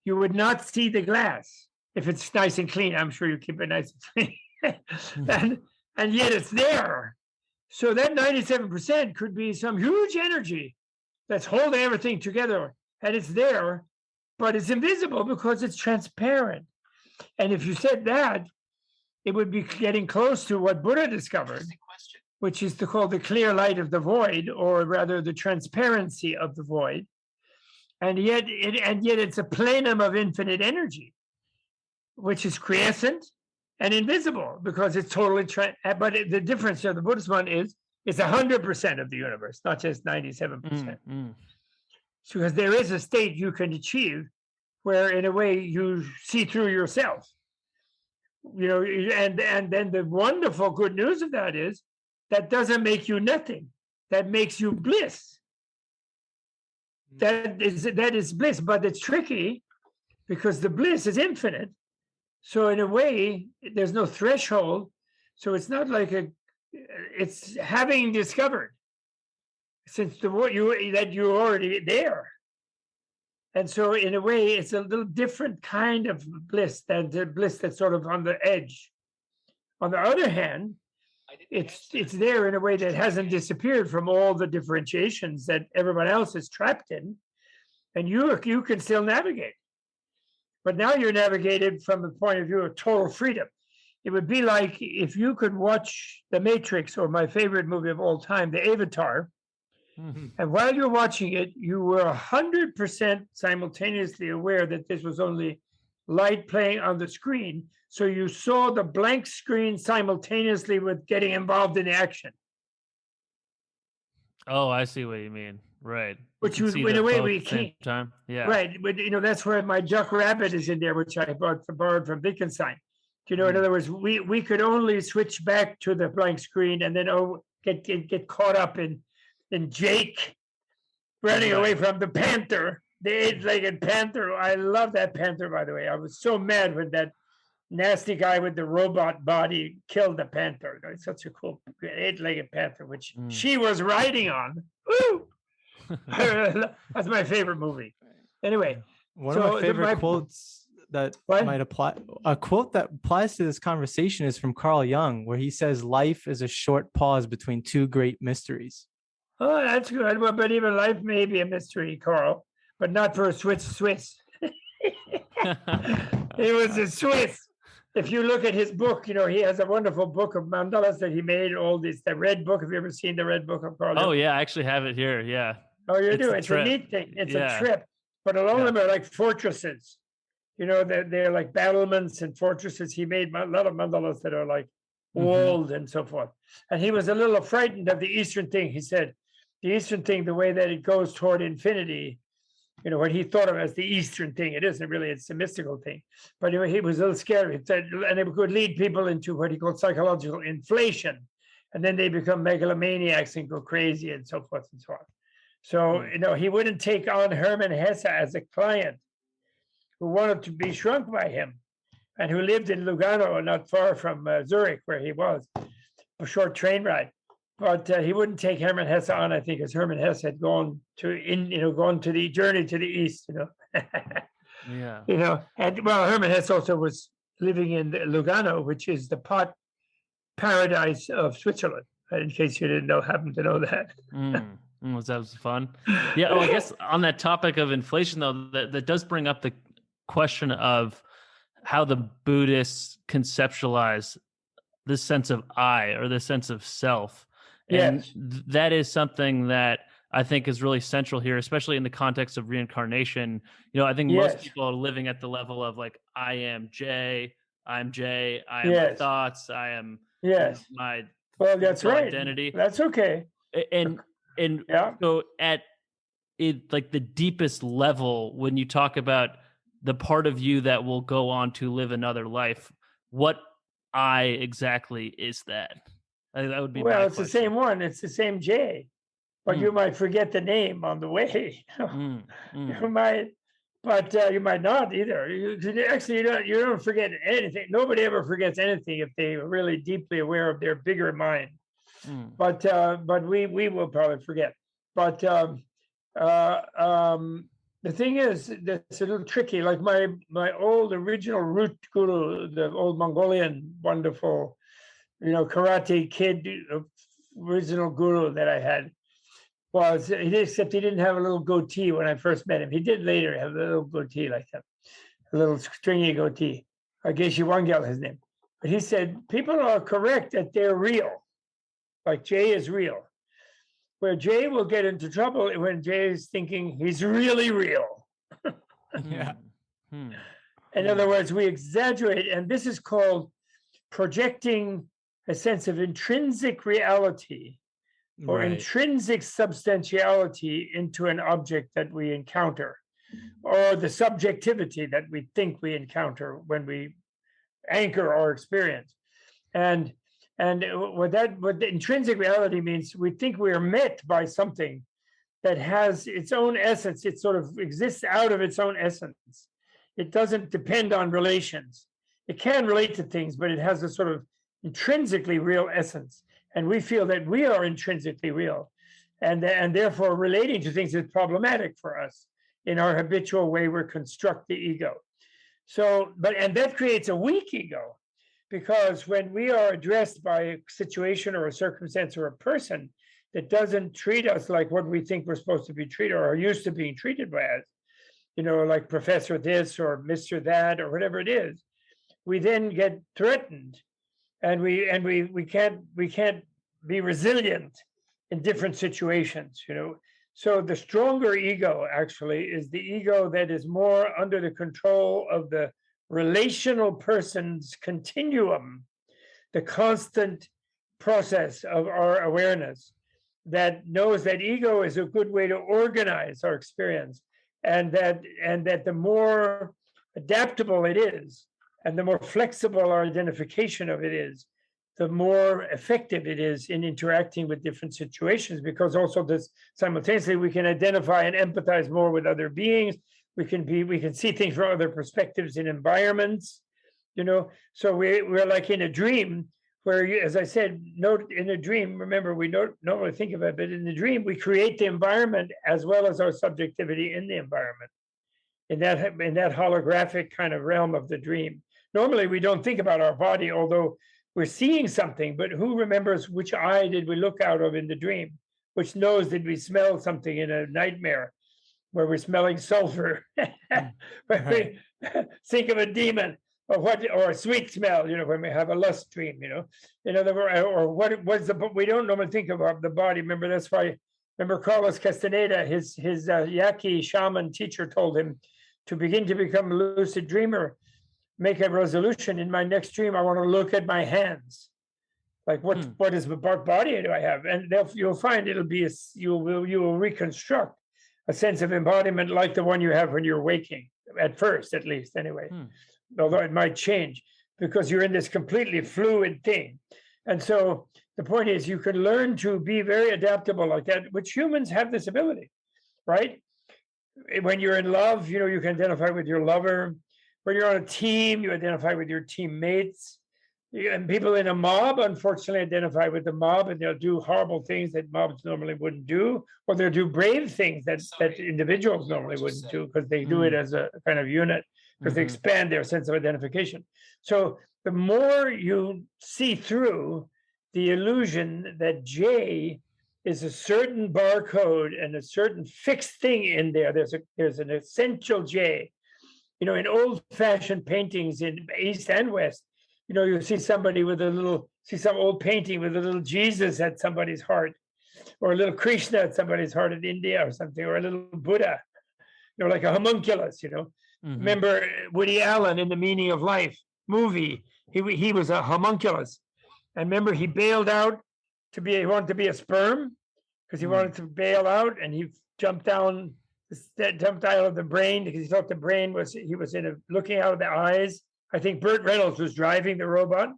you would not see the glass. If it's nice and clean, I'm sure you keep it nice and clean. and yet it's there. So that 97% could be some huge energy that's holding everything together, and it's there, but it's invisible because it's transparent. And if you said that, it would be getting close to what Buddha discovered, which is called the clear light of the void, or rather the transparency of the void. and yet it's a plenum of infinite energy, which is quiescent and invisible because it's totally. But the difference of the Buddhist one is it's 100% of the universe, not just 97%. So, because there is a state you can achieve where, in a way, you see through yourself. And then the wonderful good news of that is that doesn't make you nothing. That makes you bliss. That is bliss, but it's tricky because the bliss is infinite. So in a way, there's no threshold. So it's not like it's having discovered since that you're already there. And so in a way, it's a little different kind of bliss than the bliss that's sort of on the edge. On the other hand, it's there in a way that hasn't disappeared from all the differentiations that everyone else is trapped in, and you can still navigate. But now you're navigated from the point of view of total freedom. It would be like if you could watch The Matrix, or my favorite movie of all time, The Avatar, and while you're watching it, you were 100% simultaneously aware that this was only light playing on the screen. So you saw the blank screen simultaneously with getting involved in the action. Oh, I see what you mean. Right. Which was, in a way, we can't. Time. Yeah. Right. But, that's where my Duck Rabbit is in there, which I borrowed from Wittgenstein. In other words, we could only switch back to the blank screen and then get caught up in Jake running away from the panther, the eight-legged panther. I love that panther, by the way. I was so mad when that nasty guy with the robot body killed the panther. It's such a cool eight-legged panther, which she was riding on. Woo! That's my favorite movie. Anyway, one of my favorite quotes that might apply. A quote that applies to this conversation is from Carl Jung, where he says, "Life is a short pause between two great mysteries." Oh, that's good. Well, but even life may be a mystery, Carl, but not for a Swiss. He was a Swiss. If you look at his book, he has a wonderful book of mandalas that he made, the red book. Have you ever seen the red book of Carl? Oh, yeah, I actually have it here, yeah. Oh, you do? It's a neat thing. It's a trip. But a lot of them are like fortresses. They're like battlements and fortresses. He made a lot of mandalas that are like walled and so forth. And he was a little frightened of the Eastern thing. He said, the Eastern thing, the way that it goes toward infinity, what he thought of as the Eastern thing, it isn't really, it's a mystical thing. But he was a little scared. He said, and it could lead people into what he called psychological inflation. And then they become megalomaniacs and go crazy and so forth and so on. So, he wouldn't take on Hermann Hesse as a client who wanted to be shrunk by him and who lived in Lugano, not far from Zurich, where he was, a short train ride. But he wouldn't take Hermann Hesse on, I think, as Hermann Hesse had gone to the journey to the east, Yeah. And Hermann Hesse also was living in Lugano, which is the pot paradise of Switzerland, in case you didn't happen to know that. That was fun. Yeah, well, I guess on that topic of inflation, though, that does bring up the question of how the Buddhists conceptualize this sense of I, or the sense of self. And that is something that I think is really central here, especially in the context of reincarnation. I think most people are living at the level of like, I am Jay, I'm Jay, I am my thoughts, I am my that's right. identity. That's okay. And so at it, like the deepest level, when you talk about the part of you that will go on to live another life, what I exactly is that? That would be it's the same one. It's the same J, but you might forget the name on the way. You might, but you might not either. You don't forget anything. Nobody ever forgets anything if they are really deeply aware of their bigger mind. But we will probably forget. But the thing is, that's a little tricky. Like my old original root guru, the old Mongolian wonderful, karate kid, original guru that I had, except he didn't have a little goatee when I first met him. He did later have a little goatee like that, a little stringy goatee. Geshe Wangel, his name. But he said, people are correct that they're real. Like Jay is real. where Jay will get into trouble when Jay is thinking he's really real. Yeah. In other words, we exaggerate, and this is called projecting a sense of intrinsic reality or Right. intrinsic substantiality into an object that we encounter, or the subjectivity that we think we encounter when we anchor our experience. And what the intrinsic reality means, we think we are met by something that has its own essence. It sort of exists out of its own essence. It doesn't depend on relations. It can relate to things, but it has a sort of intrinsically real essence. And we feel that we are intrinsically real. And therefore relating to things is problematic for us in our habitual way we construct the ego. So, and that creates a weak ego, because when we are addressed by a situation or a circumstance or a person that doesn't treat us like what we think we're supposed to be treated or are used to being treated by us, like Professor this or Mr. that or whatever it is, we then get threatened, and we can't be resilient in different situations. So the stronger ego actually is the ego that is more under the control of the relational person's continuum, the constant process of our awareness that knows that ego is a good way to organize our experience, and that the more adaptable it is and the more flexible our identification of it is, the more effective it is in interacting with different situations, because also this simultaneously we can identify and empathize more with other beings. We can see things from other perspectives in environments, so we're like in a dream where as I said, in a dream, remember, we don't normally think of it, but in the dream, we create the environment as well as our subjectivity in the environment, in that holographic kind of realm of the dream. Normally, we don't think about our body, although we're seeing something, but who remembers which eye did we look out of in the dream? Which nose did we smell something in a nightmare where we're smelling sulfur? Where we think of a demon, or a sweet smell, when we have a lust dream, in other words, or we don't normally think about the body. Remember, that's why, Carlos Castaneda, his Yaqui shaman teacher told him to begin to become a lucid dreamer, make a resolution: in my next dream, I want to look at my hands. Like what body do I have? And you'll find you will reconstruct a sense of embodiment like the one you have when you're waking, at first, at least, anyway. Although it might change, because you're in this completely fluid thing. And so the point is, you can learn to be very adaptable like that, which humans have this ability, right? When you're in love, you can identify with your lover. When you're on a team, you identify with your teammates. And people in a mob, unfortunately, identify with the mob, and they'll do horrible things that mobs normally wouldn't do, or they'll do brave things that individuals normally wouldn't do, because they do it as a kind of unit, because they expand their sense of identification. So the more you see through the illusion that J is a certain barcode and a certain fixed thing in there, there's an essential J. In old-fashioned paintings in East and West, you see somebody see some old painting with a little Jesus at somebody's heart, or a little Krishna at somebody's heart in India or something, or a little Buddha, like a homunculus, Remember Woody Allen in The Meaning of Life movie, he was a homunculus. And remember, he bailed out he wanted to be a sperm, because he wanted to bail out, and he jumped out of the brain, because he thought the brain was looking out of the eyes. I think Burt Reynolds was driving the robot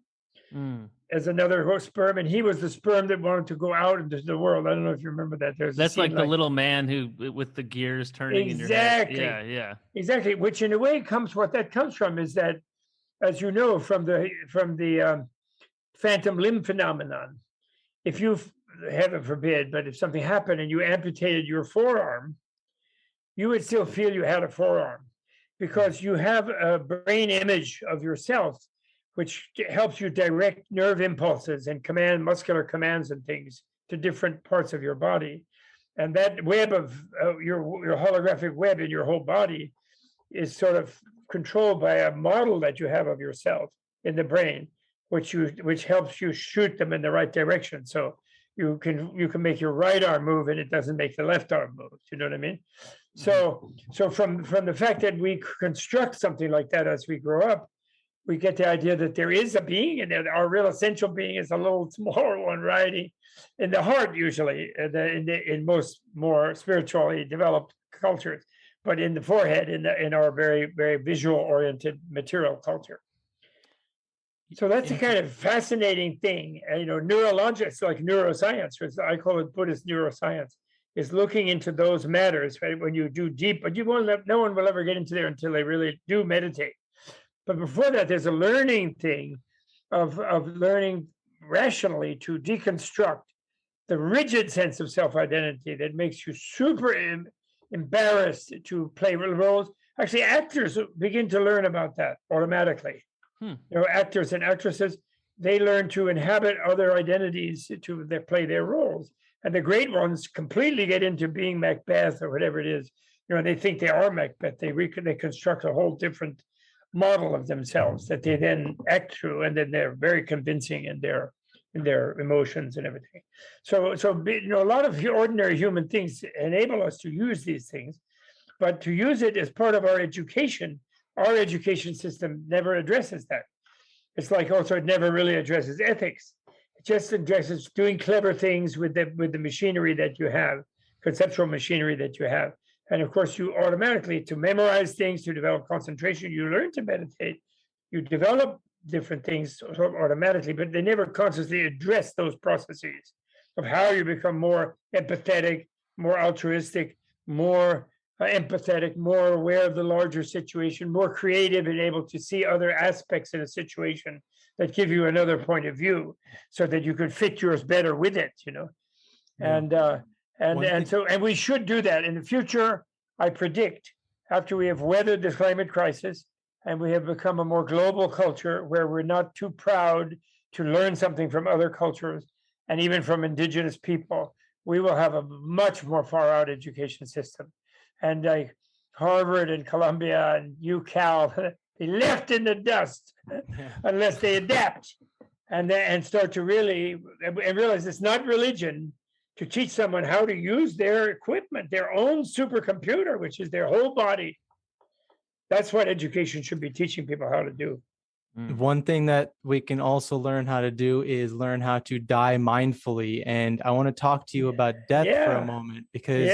as another sperm, and he was the sperm that wanted to go out into the world. I don't know if you remember that. That's like the little man who with the gears turning in your head. Yeah. Exactly. Which in a way what that comes from is that, as you know, from the phantom limb phenomenon, if you, heaven forbid, but if something happened and you amputated your forearm, you would still feel you had a forearm, because you have a brain image of yourself, which helps you direct nerve impulses and muscular commands and things to different parts of your body. And that web of your holographic web in your whole body is sort of controlled by a model that you have of yourself in the brain, which helps you shoot them in the right direction. So you can make your right arm move and it doesn't make the left arm move. You know what I mean? So from the fact that we construct something like that as we grow up, we get the idea that there is a being and that our real essential being is a little smaller one riding in the heart, usually in most more spiritually developed cultures, but in the forehead in our very, very visual oriented material culture. So that's a kind of fascinating thing. And, neurologists like neuroscience, which I call it Buddhist neuroscience, is looking into those matters, right? When you do deep, but no one will ever get into there until they really do meditate. But before that, there's a learning thing of learning rationally to deconstruct the rigid sense of self-identity that makes you super embarrassed to play roles. Actually, actors begin to learn about that automatically. Actors and actresses, they learn to inhabit other identities to play their roles. And the great ones completely get into being Macbeth or whatever it is. They think they are Macbeth. They construct a whole different model of themselves that they then act through, and then they're very convincing in their emotions and everything. So a lot of ordinary human things enable us to use these things, but to use it as part of our education system never addresses that. It's like also it never really addresses ethics. It just addresses doing clever things with the machinery that you have, conceptual machinery that you have. And of course, you automatically, to memorize things, to develop concentration, you learn to meditate, you develop different things automatically, but they never consciously address those processes of how you become more empathetic, more altruistic, more empathetic, more aware of the larger situation, more creative and able to see other aspects in a situation that give you another point of view so that you could fit yours better with it, Yeah. And we should do that in the future. I predict, after we have weathered this climate crisis and we have become a more global culture where we're not too proud to learn something from other cultures and even from indigenous people, we will have a much more far out education system. And like Harvard and Columbia and UCal, be left in the dust unless they adapt and start to really and realize it's not religion to teach someone how to use their equipment, their own supercomputer, which is their whole body. That's what education should be teaching people how to do. One thing that we can also learn how to do is learn how to die mindfully. And I want to talk to you about death for a moment, because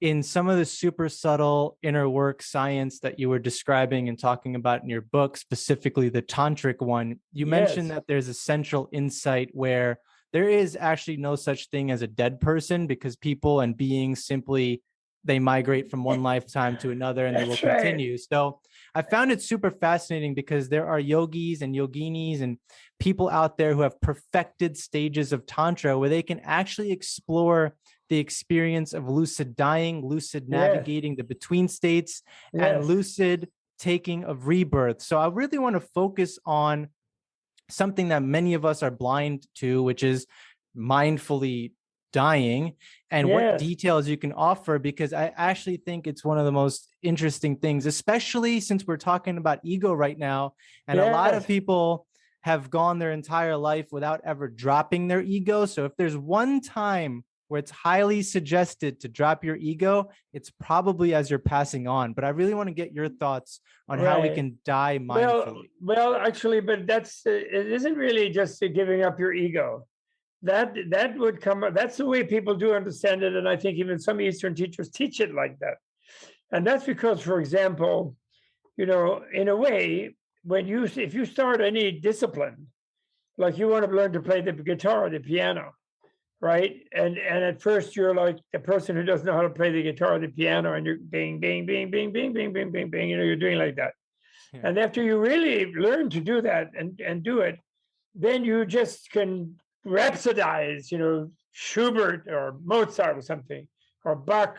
in some of the super subtle inner work science that you were describing and talking about in your book, specifically the tantric one, you mentioned that there's a central insight where there is actually no such thing as a dead person, because people and beings simply, they migrate from one lifetime to another and they will continue. So I found it super fascinating because there are yogis and yoginis and people out there who have perfected stages of Tantra where they can actually explore the experience of lucid dying, lucid navigating the between states, and lucid taking of rebirth. So I really want to focus on something that many of us are blind to, which is mindfully dying, and what details you can offer, because I actually think it's one of the most interesting things, especially since we're talking about ego right now. And a lot of people have gone their entire life without ever dropping their ego. So if there's one time where it's highly suggested to drop your ego, it's probably as you're passing on. But I really want to get your thoughts on how we can die mindfully. Well, actually, but it isn't really just giving up your ego. That would come. That's the way people do understand it, and I think even some Eastern teachers teach it like that. And that's because, for example, in a way, if you start any discipline, like you want to learn to play the guitar or the piano, right? And at first you're like the person who doesn't know how to play the guitar or the piano, and you're bing, bing, bing, bing, bing, bing, bing, bing, bing. You're doing like that. Yeah. And after you really learn to do that and do it, then you just can rhapsodize, Schubert or Mozart or something, or Bach,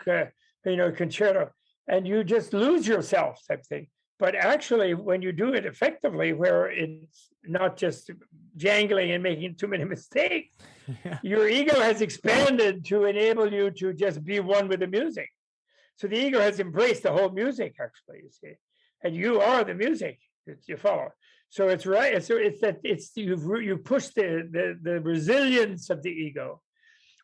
concerto, and you just lose yourself type thing. But actually, when you do it effectively, where it's not just jangling and making too many mistakes, your ego has expanded to enable you to just be one with the music. So the ego has embraced the whole music, actually, you see. And you are the music that you follow. So it's right. So it's that you push the resilience of the ego,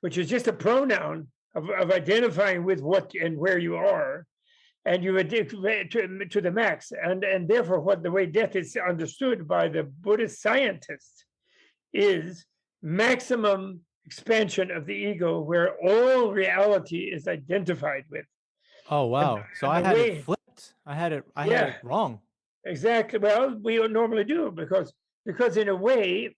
which is just a pronoun of identifying with what and where you are, and you addict to the max. And therefore, the way death is understood by the Buddhist scientist is maximum expansion of the ego, where all reality is identified with. Oh wow! So I had it flipped. I had it wrong. Exactly. Well, we normally do because in a way,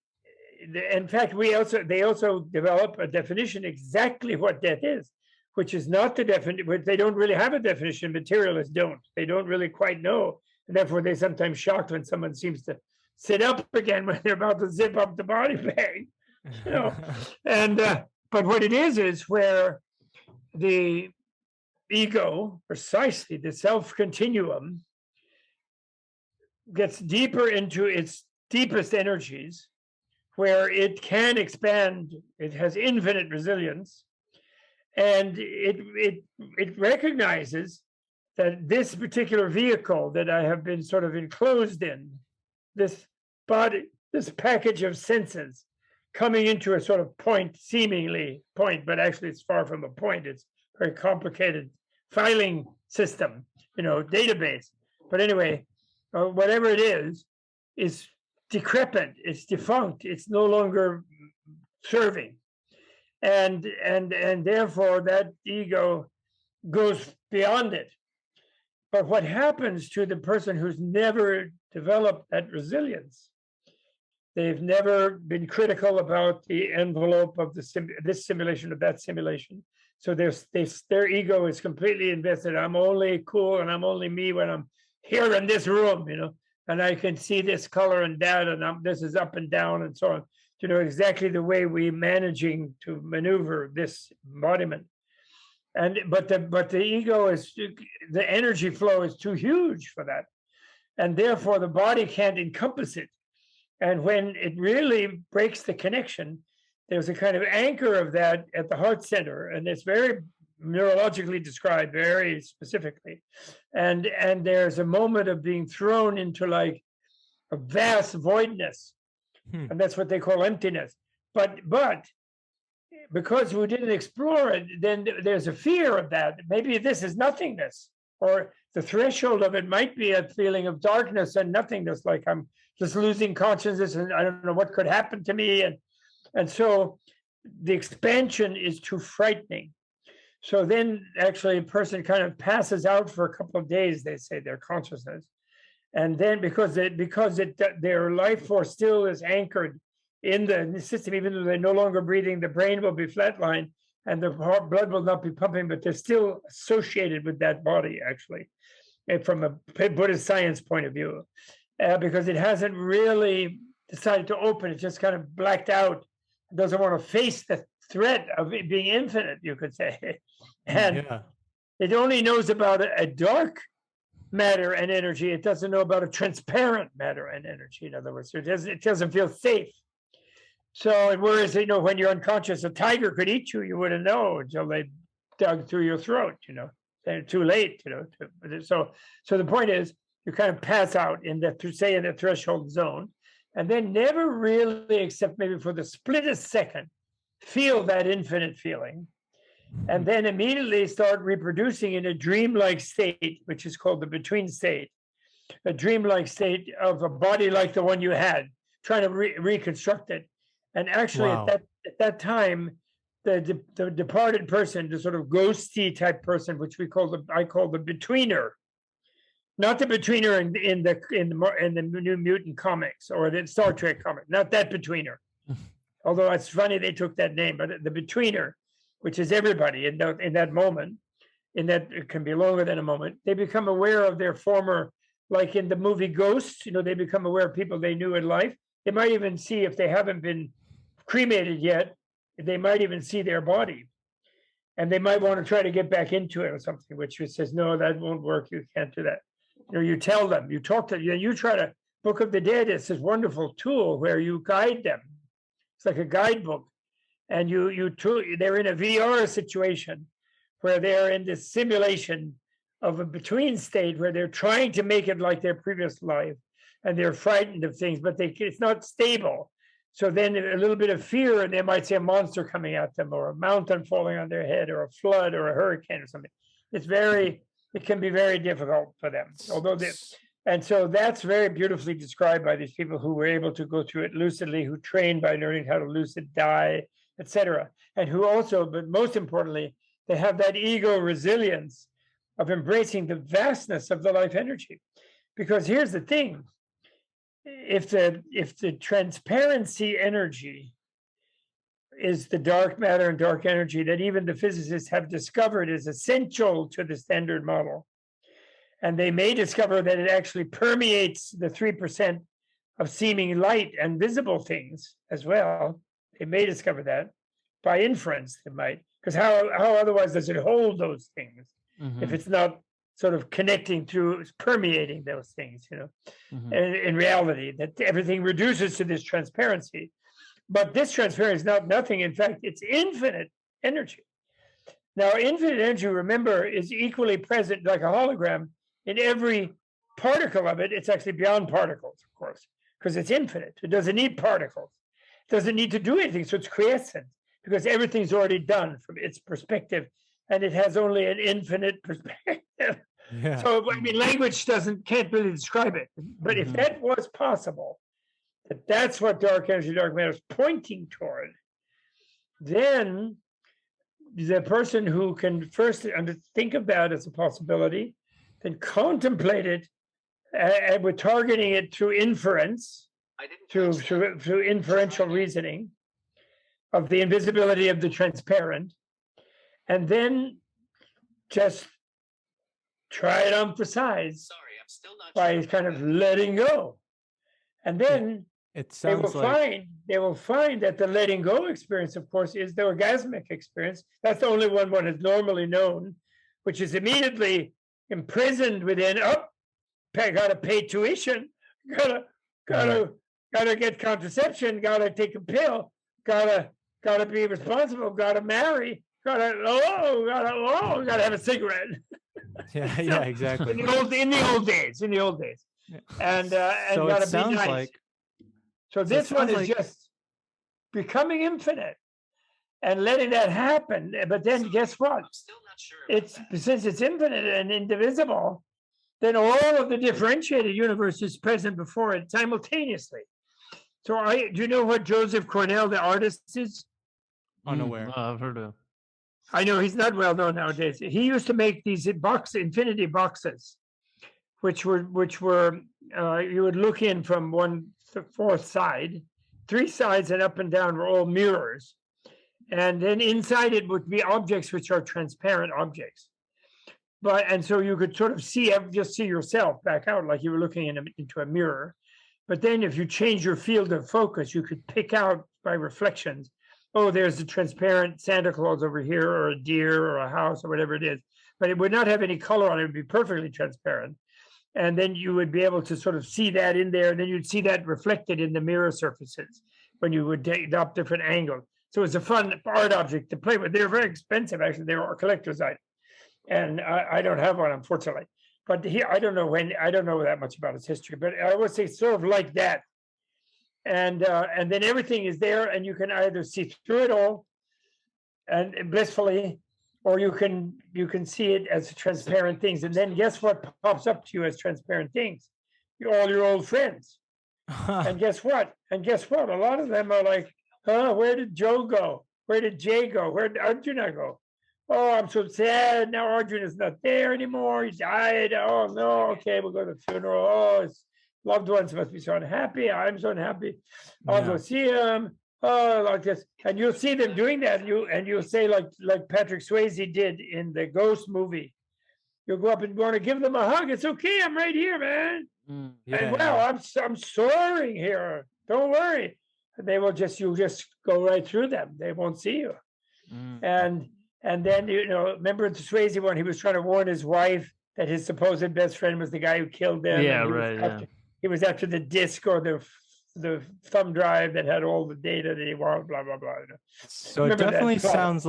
in fact, they also develop a definition exactly what death is, which is not the definition. They don't really have a definition. Materialists don't. They don't really quite know, and therefore they sometimes shocked when someone seems to sit up again when they're about to zip up the body bag, you know. And but what it is where the ego, precisely the self continuum, gets deeper into its deepest energies, where it can expand. It has infinite resilience, and it recognizes that this particular vehicle that I have been sort of enclosed in, this body, this package of senses, coming into a sort of seemingly point, but actually it's far from a point. It's a very complicated filing system, database. But anyway, whatever it is decrepit, it's defunct, it's no longer serving. And therefore that ego goes beyond it. But what happens to the person who's never developed that resilience? They've never been critical about the envelope of this simulation or that simulation. So their ego is completely invested. I'm only cool and I'm only me when I'm here in this room, and I can see this color and that, and this is up and down and so on. Exactly the way we're managing to maneuver this embodiment. But the ego the energy flow is too huge for that, and therefore the body can't encompass it. And when it really breaks the connection, there's a kind of anchor of that at the heart center, and it's very neurologically described very specifically. And there's a moment of being thrown into like a vast voidness, and that's what they call emptiness. But because we didn't explore it, then there's a fear of that. Maybe this is nothingness, or the threshold of it might be a feeling of darkness and nothingness, like I'm just losing consciousness and I don't know what could happen to me. And so the expansion is too frightening. So then actually a person kind of passes out for a couple of days, they say, their consciousness. And then because their life force still is anchored in the system, even though they're no longer breathing, the brain will be flatlined and the blood will not be pumping, but they're still associated with that body, actually, from a Buddhist science point of view, because it hasn't really decided to open. It's just kind of blacked out. It doesn't want to face the threat of it being infinite, you could say. And it only knows about a dark matter and energy. It doesn't know about a transparent matter and energy, in other words. It doesn't feel safe. So, whereas, when you're unconscious, a tiger could eat you, you wouldn't know until they dug through your throat, They're too late, So the point is, you kind of pass out in the threshold zone, and then never really, except maybe for the split second, feel that infinite feeling, and then immediately start reproducing in a dreamlike state, which is called the between state, a dreamlike state of a body like the one you had, trying to reconstruct it. And actually, at that time, the departed person, the sort of ghosty type person, which I call the betweener, not the betweener in the New Mutant comics or the Star Trek comic, not that betweener. Although it's funny they took that name, but the betweener, which is everybody in that moment, it can be longer than a moment, they become aware of their former, like in the movie Ghosts, they become aware of people they knew in life. They might even see, if they haven't been cremated yet, they might even see their body. And they might want to try to get back into it or something, which says, no, that won't work. You can't do that. You tell them, you talk to them, you try to, Book of the Dead is this wonderful tool where you guide them. It's like a guidebook. And they're in a VR situation where they're in this simulation of a between state where they're trying to make it like their previous life. and they're frightened of things, but it's not stable. So then a little bit of fear, and they might see a monster coming at them, or a mountain falling on their head, or a flood, or a hurricane, or something. It can be very difficult for them. And so that's very beautifully described by these people who were able to go through it lucidly, who trained by learning how to lucid die, etc. And who also, but most importantly, they have that ego resilience of embracing the vastness of the life energy. Because here's the thing, if the transparency energy is the dark matter and dark energy that even the physicists have discovered is essential to the standard model, and they may discover that it actually permeates the 3% of seeming light and visible things as well. They may discover that by inference, they might, because how otherwise does it hold those things if it's not sort of connecting through, permeating those things, And in reality, that everything reduces to this transparency. But this transparency is not nothing. In fact, it's infinite energy. Now, infinite energy, remember, is equally present like a hologram in every particle of it. It's actually beyond particles, of course, because it's infinite. It doesn't need particles. It doesn't need to do anything. So it's quiescent because everything's already done from its perspective, and it has only an infinite perspective. Yeah. So, I mean, language can't really describe it. But if that was possible, that's what dark energy, dark matter is pointing toward, then the person who can first think of that as a possibility, then contemplate it, and we're targeting it through inference, through inferential reasoning of the invisibility of the transparent, and then just try it on for size by kind of letting go. And then they will find that the letting go experience, of course, is the orgasmic experience. That's the only one is normally known, which is immediately imprisoned within, gotta pay tuition, gotta get contraception, gotta take a pill, gotta be responsible, gotta marry, gotta have a cigarette. Yeah, exactly. In the old days. Yeah. And so gotta it sounds be nice. like. So this one is just becoming infinite and letting that happen. But then guess what? I'm still not sure. Since it's infinite and indivisible, then all of the differentiated universe is present before it simultaneously. So do you know what Joseph Cornell, the artist, is? Unaware. I've heard of. I know he's not well known nowadays. He used to make these infinity boxes, which were you would look in from 1 to 4th side, 3 sides and up and down were all mirrors, and then inside it would be objects which are transparent objects. And so you could sort of see yourself back out like you were looking into a mirror. But then if you change your field of focus, you could pick out by reflections, there's a transparent Santa Claus over here, or a deer, or a house, or whatever it is. But it would not have any color on it. It would be perfectly transparent. And then you would be able to sort of see that in there. And then you'd see that reflected in the mirror surfaces when you would adopt different angles. So it's a fun art object to play with. They're very expensive, actually. They were a collector's item. And I don't have one, unfortunately. But I don't know that much about its history. But I would say sort of like that. And then everything is there, and you can either see through it all and blissfully, or you can see it as transparent things. And then guess what pops up to you as transparent things? All your old friends. And guess what? A lot of them are like, where did Joe go? Where did Jay go? Where did Arjuna go? Oh, I'm so sad. Now Arjuna's not there anymore. He died. Oh, no. Okay, we'll go to the funeral. Oh, his loved ones must be so unhappy. I'm so unhappy. I'll go see him. Oh, like this. And you'll see them doing that. And you'll say, like Patrick Swayze did in the Ghost movie. You'll go up and want to give them a hug. It's okay. I'm right here, man. I'm soaring here. Don't worry. And you'll just go right through them. They won't see you. And then, remember the Swayze one, he was trying to warn his wife that his supposed best friend was the guy who killed them. Yeah, right. He was after the disk or the thumb drive that had all the data that he wanted, blah, blah, blah. So it definitely sounds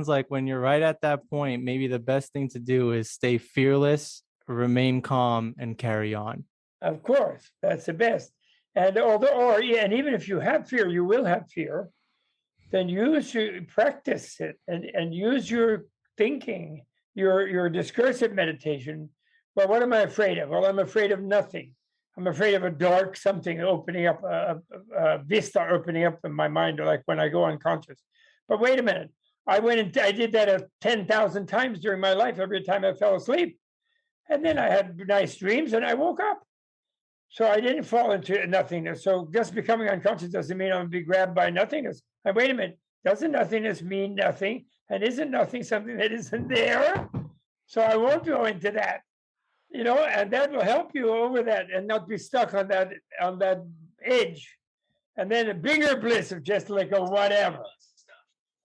like when you're right at that point, maybe the best thing to do is stay fearless, remain calm, and carry on. Of course, that's the best. And and even if you have fear, you will have fear. Then practice it and use your thinking, your discursive meditation. Well, what am I afraid of? Well, I'm afraid of nothing. I'm afraid of a dark something opening up, a vista opening up in my mind, like when I go unconscious. But wait a minute. I went and I did that 10,000 times during my life, every time I fell asleep. And then I had nice dreams and I woke up. So I didn't fall into nothingness. So just becoming unconscious doesn't mean I'm going to be grabbed by nothingness. And wait a minute, doesn't nothingness mean nothing? And isn't nothing something that isn't there? So I won't go into that, and that will help you over that and not be stuck on that edge. And then a bigger bliss of just like a whatever,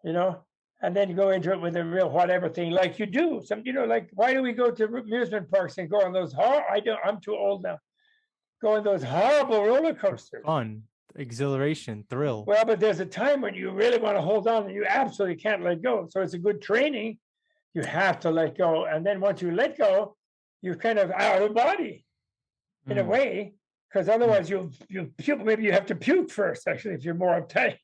and then go into it with a real whatever thing, like you do. Like why do we go to amusement parks and go on those? I'm too old now. Go on those horrible roller coasters. Fun, exhilaration, thrill. Well, but there's a time when you really want to hold on and you absolutely can't let go. So it's a good training. You have to let go. And then once you let go, you're kind of out of body in a way, because otherwise you'll puke. Maybe you have to puke first, actually, if you're more uptight.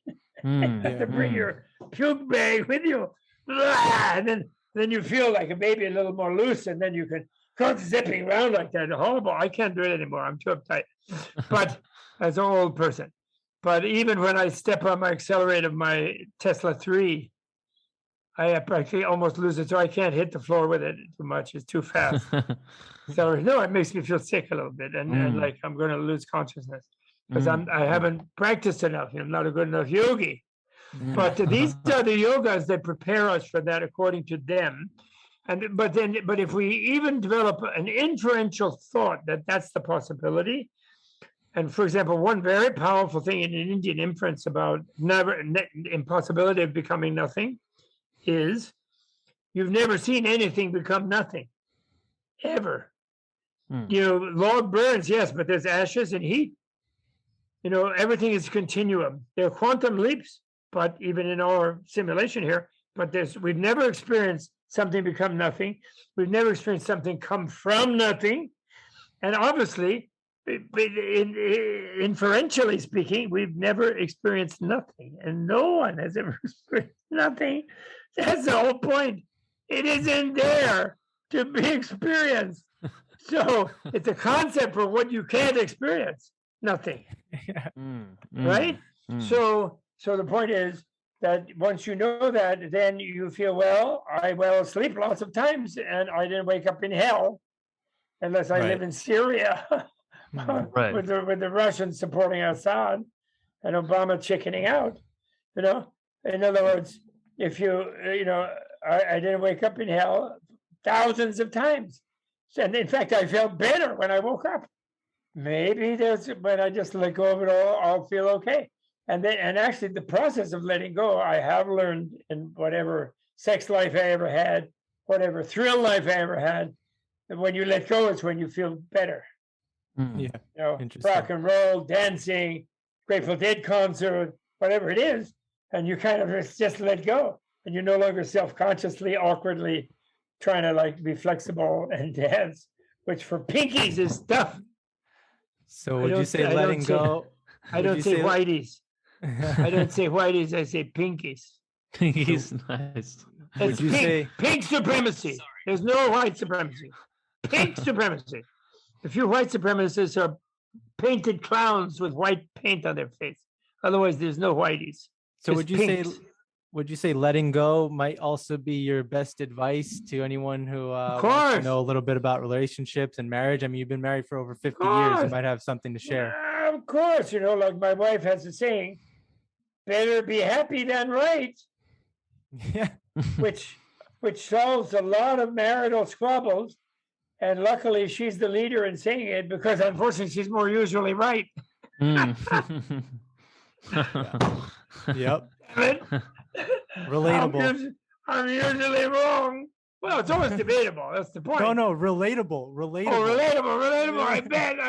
You have to bring your puke bag with you. And then you feel like a baby a little more loose, and then you can go zipping around like that. Horrible. I can't do it anymore. I'm too uptight. But as an old person. But even when I step on my accelerator of my Tesla 3, I practically almost lose it, so I can't hit the floor with it too much. It's too fast. So no, it makes me feel sick a little bit, and like I'm going to lose consciousness because I haven't practiced enough. I'm not a good enough yogi. But these are the yogas that prepare us for that, according to them. But if we even develop an inferential thought that that's the possibility, and for example, one very powerful thing in an Indian inference about impossibility of becoming nothing is you've never seen anything become nothing, ever. Log burns, yes, but there's ashes and heat. Everything is continuum. There are quantum leaps, but even in our simulation here, but we've never experienced something become nothing. We've never experienced something come from nothing. And obviously, inferentially speaking, we've never experienced nothing. And no one has ever experienced nothing. That's the whole point. It isn't there to be experienced. So it's a concept for what you can't experience. Nothing. Right? So the point is that once you know that, then you feel, well, I fell asleep lots of times and I didn't wake up in hell unless I live in Syria with the Russians supporting Assad and Obama chickening out. In other words, if I didn't wake up in hell thousands of times. And in fact, I felt better when I woke up. Maybe when I just let go of it all, I'll feel okay. And actually the process of letting go, I have learned in whatever sex life I ever had, whatever thrill life I ever had, that when you let go, it's when you feel better. Rock and roll, dancing, Grateful Dead concert, whatever it is, and you kind of just let go, and you're no longer self-consciously, awkwardly trying to like be flexible and dance, which for pinkies is tough. So would you say letting go? I don't say whiteys. I don't say whiteys. I say pinkies. Pinkies, nice. Would you say pink supremacy? There's no white supremacy. Pink supremacy. The few white supremacists are painted clowns with white paint on their face. Otherwise, there's no whiteys. So would you say letting go might also be your best advice to anyone who wants to know a little bit about relationships and marriage? I mean, you've been married for over 50 years. You might have something to share. Of course, like my wife has a saying, better be happy than right. Yeah. which solves a lot of marital squabbles. And luckily, she's the leader in saying it because unfortunately, she's more usually right. Yep. Relatable. I'm usually wrong. Well, it's always debatable. That's the point. No, relatable. Oh, relatable. I bet.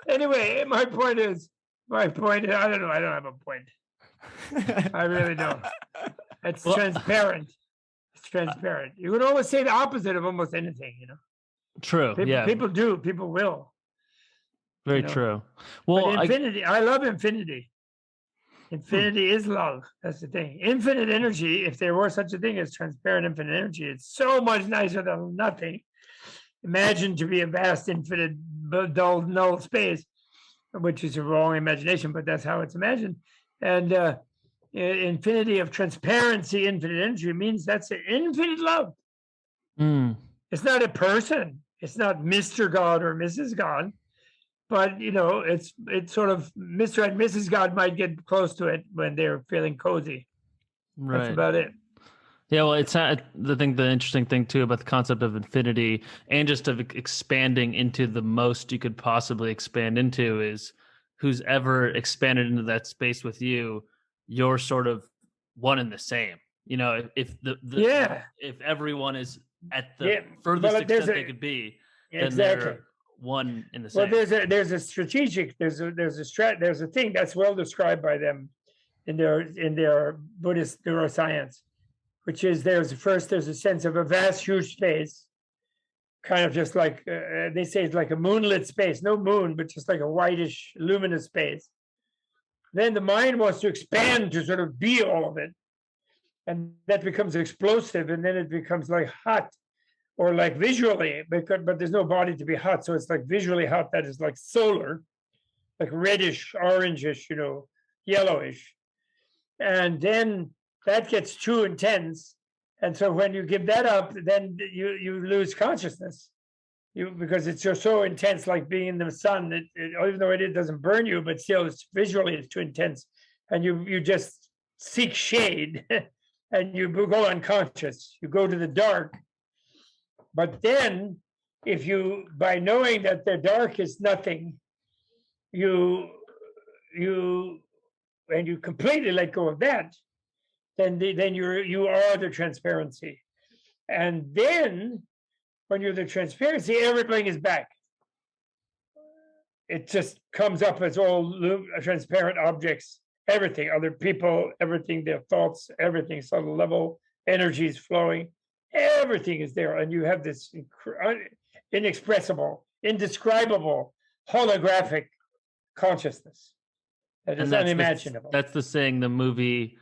Anyway, my point is, I don't know. I don't have a point. I really don't. It's transparent. It's transparent. You can always say the opposite of almost anything, True. People do. People will. Very true. Well, but infinity. I love infinity. Infinity is love. That's the thing. Infinite energy, if there were such a thing as transparent infinite energy, it's so much nicer than nothing. Imagine to be a vast, infinite, dull, null space, which is a wrong imagination, but that's how it's imagined. And infinity of transparency, infinite energy means that's an infinite love. It's not a person. It's not Mr. God or Mrs. God. But it's sort of Mr. and Mrs. God might get close to it when they're feeling cozy. Right. That's about it. Yeah, well, it's the interesting thing too about the concept of infinity and just of expanding into the most you could possibly expand into is who's ever expanded into that space with you, you're sort of one and the same. If if everyone is at the furthest extent they could be, then they're one in the same. Well, there's a strategic, there's a thing that's well described by them in their Buddhist neuroscience, which is there's a sense of a vast, huge space, kind of just like they say it's like a moonlit space, no moon, but just like a whitish, luminous space. Then the mind wants to expand to sort of be all of it, and that becomes explosive, and then it becomes like hot. Or like visually, but there's no body to be hot. So it's like visually hot, that is like solar, like reddish, orangish, yellowish. And then that gets too intense. And so when you give that up, then you lose consciousness. Because it's just so intense, like being in the sun, even though it doesn't burn you, but still it's too intense. And you just seek shade and you go unconscious. You go to the dark. But then, if you, by knowing that the dark is nothing, you completely let go of that, then you are the transparency, and then when you're the transparency, everything is back. It just comes up as all transparent objects, everything, other people, everything, their thoughts, everything, subtle level, energies flowing. Everything is there, and you have this inexpressible, indescribable, holographic consciousness that is unimaginable. That's the saying, the movie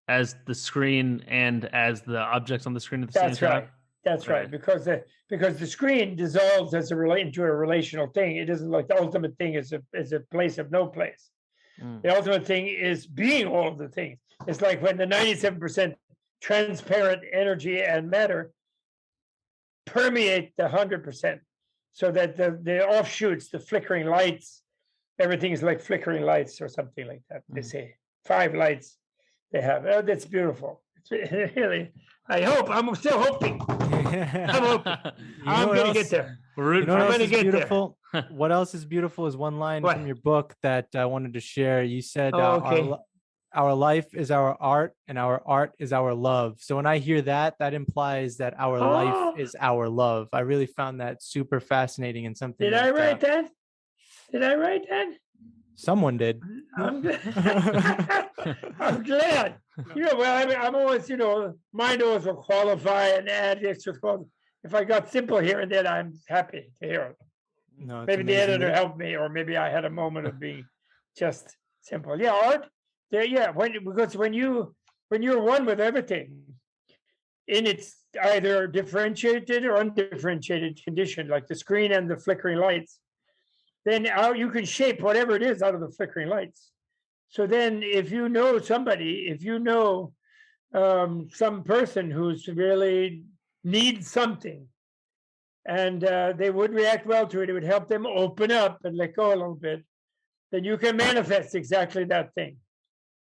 as the screen and as the objects on the screen at the same time. That's right. Because the screen dissolves as into a relational thing. It isn't like the ultimate thing is a place of no place. The ultimate thing is being all of the things. It's like when the 97% transparent energy and matter permeate the 100%, so that the offshoots, the flickering lights, everything is like flickering lights or something like that. They say 5 lights they have. Oh, that's beautiful. It's really, I'm still hoping. I'm hoping. I'm going to get there. I'm going to get beautiful? There. What else is beautiful is one line from your book that I wanted to share. You said, our life is our art and our art is our love. So when I hear that implies that our life is our love. I really found that super fascinating and something. Did I write that? Did I write that? Someone did. I'm glad. I'm always, mind always will qualify and add extra quality. If I got simple here and there, I'm happy to hear it. No, maybe the editor helped me, or maybe I had a moment of being just simple. Yeah, art. Because when you're one with everything, in its either differentiated or undifferentiated condition, like the screen and the flickering lights, then you can shape whatever it is out of the flickering lights. So then if you know somebody, some person who's really needs something, and they would react well to it would help them open up and let go a little bit, then you can manifest exactly that thing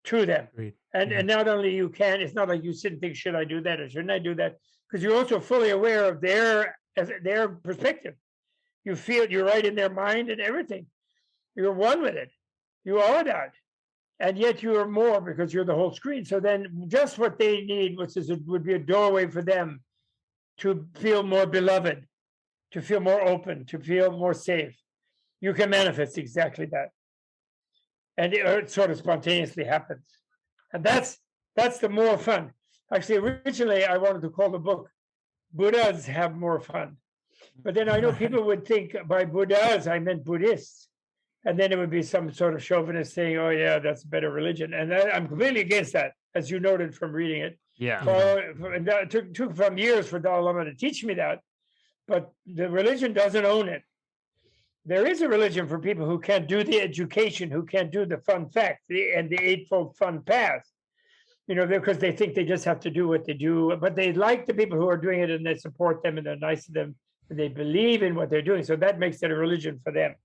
to them. Great. And not only you can, it's not like you sit and think, should I do that or shouldn't I do that? Because you're also fully aware of their perspective. You feel you're right in their mind and everything. You're one with it. You are that. And yet you are more because you're the whole screen. So then just what they need, would be a doorway for them to feel more beloved, to feel more open, to feel more safe. You can manifest exactly that. And it sort of spontaneously happens. And that's the more fun. Actually, originally I wanted to call the book Buddhas Have More Fun. But then I know people would think by Buddhas, I meant Buddhists. And then it would be some sort of chauvinist saying, oh, yeah, that's a better religion. And I'm completely against that, as you noted from reading it. Yeah. And that took some years for Dalai Lama to teach me that. But the religion doesn't own it. There is a religion for people who can't do the education, who can't do the fun fact and the eightfold fun path, because they think they just have to do what they do. But they like the people who are doing it, and they support them, and they're nice to them, and they believe in what they're doing. So that makes it a religion for them.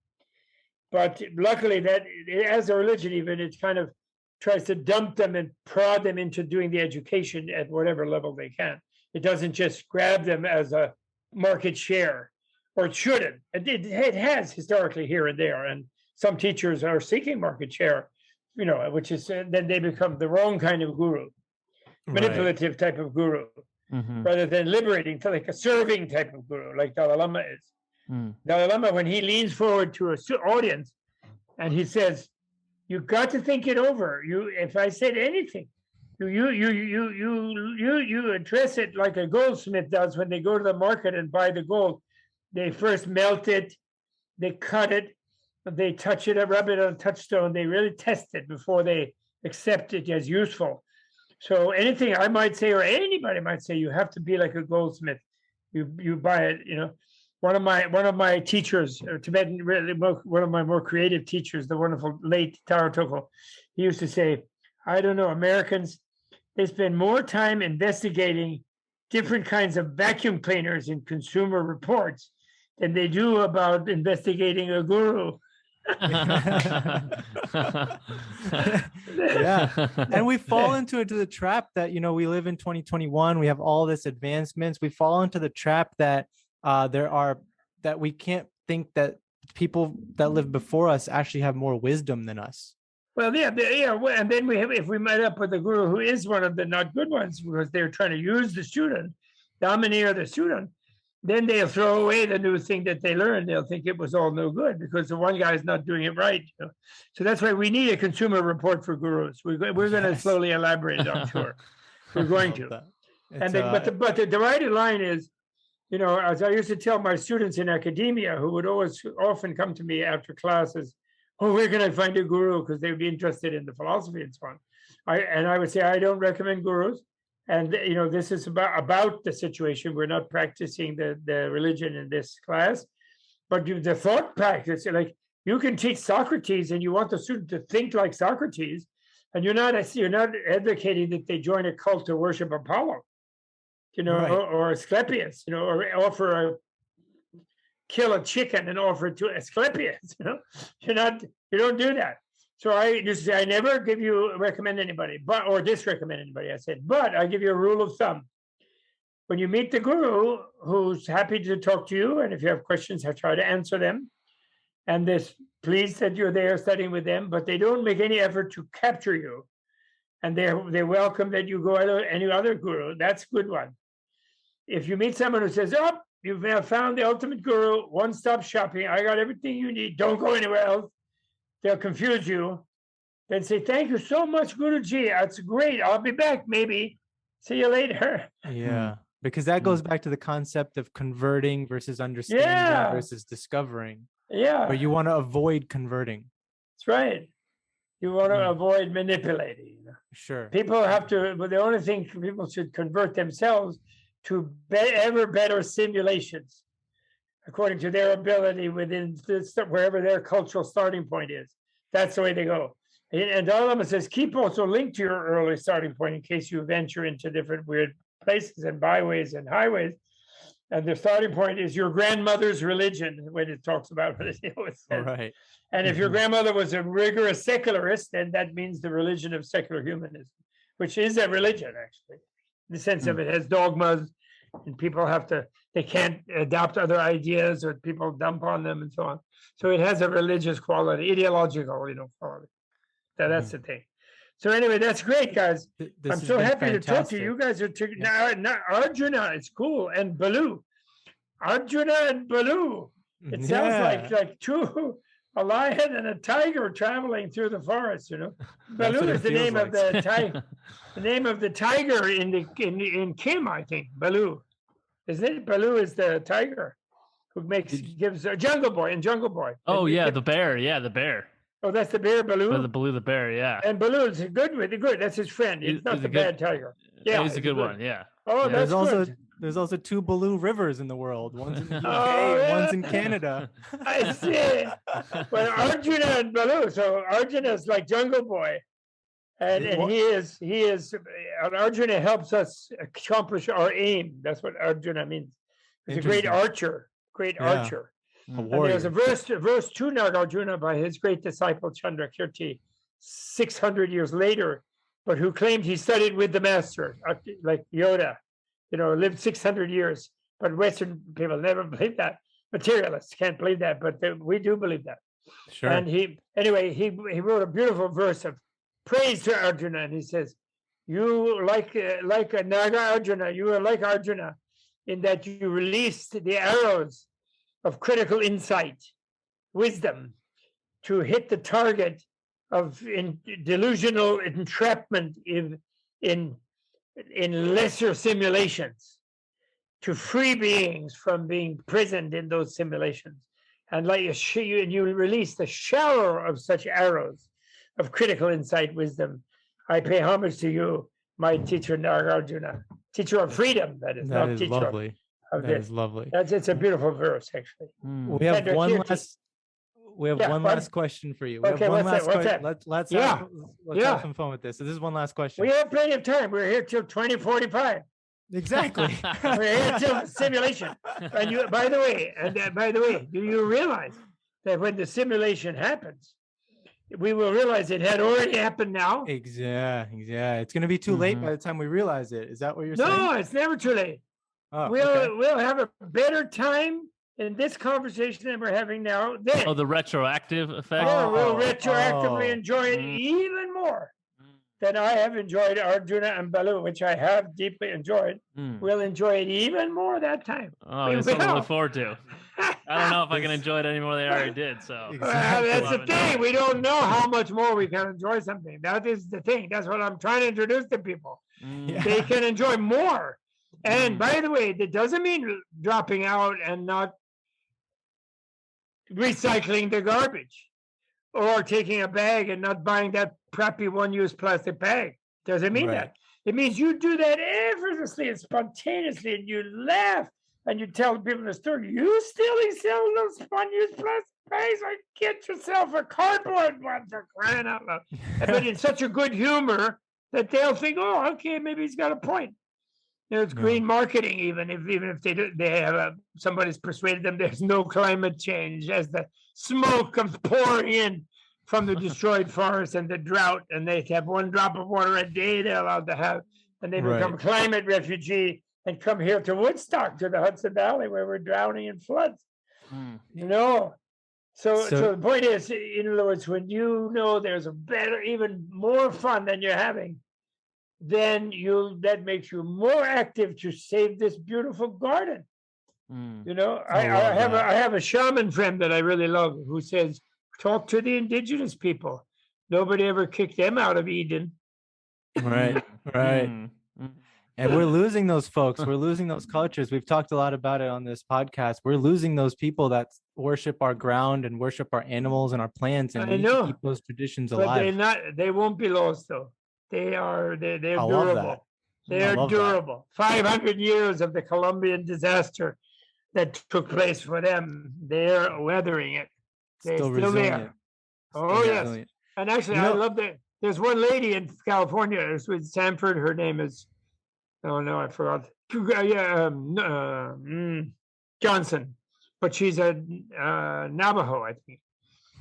But luckily, that as a religion, even it kind of tries to dump them and prod them into doing the education at whatever level they can. It doesn't just grab them as a market share. Or it shouldn't. It has historically here and there, and some teachers are seeking market share, which is then they become the wrong kind of guru, manipulative type of guru, rather than liberating, like a serving type of guru, like Dalai Lama is. Dalai Lama, when he leans forward to an audience, and he says, "You got to think it over. If I said anything, you address it like a goldsmith does when they go to the market and buy the gold." They first melt it, they cut it, they touch it, rub it on a touchstone. They really test it before they accept it as useful. So anything I might say, or anybody might say, you have to be like a goldsmith. You buy it. One of my teachers, Tibetan, one of my more creative teachers, the wonderful late Taro Toko, he used to say, I don't know, Americans, they spend more time investigating different kinds of vacuum cleaners in Consumer Reports than they do about investigating a guru. Yeah. And we fall into the trap that, we live in 2021. We have all this advancements. We fall into the trap that that we can't think that people that live before us actually have more wisdom than us. Well, yeah. And then if we met up with a guru who is one of the not good ones because they're trying to use the student, domineer the student, then they'll throw away the new thing that they learned. They'll think it was all no good because the one guy is not doing it right. So that's why we need a Consumer Report for gurus. We're going to slowly elaborate it, I'm sure. We're going to. But the right line is, as I used to tell my students in academia who would often come to me after classes, oh, where can I find a guru? Because they would be interested in the philosophy and so on. I would say, I don't recommend gurus. And, this is about the situation. We're not practicing the religion in this class, but the thought practice, like you can teach Socrates and you want the student to think like Socrates, and you're not advocating that they join a cult to worship Apollo, right. or Asclepius, or kill a chicken and offer it to Asclepius, you don't do that. So I just say, I never recommend anybody, or disrecommend anybody. I said, but I give you a rule of thumb. When you meet the guru who's happy to talk to you, and if you have questions, I try to answer them. And this pleased that you're there studying with them, but they don't make any effort to capture you. And they welcome that you go to any other guru. That's a good one. If you meet someone who says, oh, you've now found the ultimate guru, one-stop shopping, I got everything you need, don't go anywhere else. They'll confuse you, then say, thank you so much, Guruji. That's great. I'll be back, maybe. See you later. Yeah, because that goes back to the concept of converting versus understanding versus discovering. Yeah. Where you want to avoid converting. That's right. You want to avoid manipulating. Sure. People have to, but the only thing people should convert themselves to ever better simulations, according to their ability within wherever their cultural starting point is. That's the way they go. And Dalai Lama says, keep also linked to your early starting point in case you venture into different weird places and byways and highways. And the starting point is your grandmother's religion, when it talks about it. It always says. Right. And if your grandmother was a rigorous secularist, then that means the religion of secular humanism, which is a religion, actually. In the sense of it has dogmas, and people they can't adopt other ideas, or people dump on them and so on. So it has a religious quality, ideological, quality. That's the thing. So anyway, that's great, guys. I'm so happy to talk to you. You guys are now Arjuna. It's cool, and Balu, Arjuna and Balu. It sounds like a lion and a tiger traveling through the forest. Balu is the name of the tiger. The name of the tiger in Kim, I think. Balu, isn't it? Balu is the tiger. who gives a Jungle Boy and Jungle Boy. Oh, and yeah, the bear. Yeah, the bear. Oh, that's the bear, Baloo? The bear, yeah. And Baloo's good. That's his friend. He's not the bad tiger. Yeah, he's a good one, yeah. Oh, yeah. that's good. There's also 2 Baloo rivers in the world. One's in the UK yeah. and one's in Canada. I see. Well, Arjuna and Baloo. So Arjuna is like Jungle Boy. And he is, and Arjuna helps us accomplish our aim. That's what Arjuna means. He's a great archer, archer. And there's a verse 2 Nagarjuna by his great disciple Chandrakirti, 600 years later, but who claimed he studied with the master, like Yoda, lived 600 years. But Western people never believe that. Materialists can't believe that, but we do believe that. Sure. And he wrote a beautiful verse of praise to Arjuna, and he says, "You like a Naga Arjuna, you are like Arjuna, in that you released the arrows of critical insight, wisdom, to hit the target of delusional entrapment in lesser simulations, to free beings from being prisoned in those simulations, and you release the shower of such arrows of critical insight, wisdom. I pay homage to you, my teacher Nagarjuna, teacher of freedom. That is not teacher lovely. of that this. Is lovely. It's a beautiful verse, actually. We have one last question for you. Okay, what's that? Let's have some fun with this. So this is one last question. We have plenty of time. We're here till 2045. Exactly. We're here till simulation. And by the way, do you realize that when the simulation happens, we will realize it had already happened now? Exactly. Yeah. It's going to be too late by the time we realize it. Is that what you're saying? No, it's never too late. Oh, we'll have a better time in this conversation than we're having now. Then. Oh, the retroactive effect? Yeah, we'll retroactively enjoy it even more than I have enjoyed Arjuna and Baloo, which I have deeply enjoyed. We'll enjoy it even more that time. Oh, it's something to look forward to. I don't know if I can enjoy it any more than I already did. So that's the thing. We don't know how much more we can enjoy something. That is the thing. That's what I'm trying to introduce to people. They can enjoy more. And by the way, that doesn't mean dropping out and not recycling the garbage, or taking a bag and not buying that crappy one-use plastic bag. Doesn't mean that. It means you do that effortlessly and spontaneously, and you laugh and you tell people the story. You still sell those one-use plastic bags? Or get yourself a cardboard one, for crying out loud. But in such a good humor that they'll think, oh, okay, maybe he's got a point. It's green marketing, even if they have somebody's persuaded them there's no climate change as the smoke comes pouring in from the destroyed forest and the drought, and they have 1 drop of water a day they're allowed to have, and they become a climate refugee and come here to Woodstock, to the Hudson Valley, where we're drowning in floods. So the point is, in other words, when you know there's a better, even more fun than you're having, then that makes you more active to save this beautiful garden. I have a shaman friend that I really love who says, talk to the indigenous people. Nobody ever kicked them out of Eden. Right. And we're losing those folks. We're losing those cultures. We've talked a lot about it on this podcast. We're losing those people that worship our ground and worship our animals and our plants, and we need to keep those traditions alive. But they won't be lost, though. They're durable. They're durable. 500 years of the Colombian disaster that took place for them, they're weathering it. They're still there. Oh, yes. And actually, I love that. There's one lady in California, it's with Sanford. Her name is, I forgot. Johnson. But she's a Navajo, I think.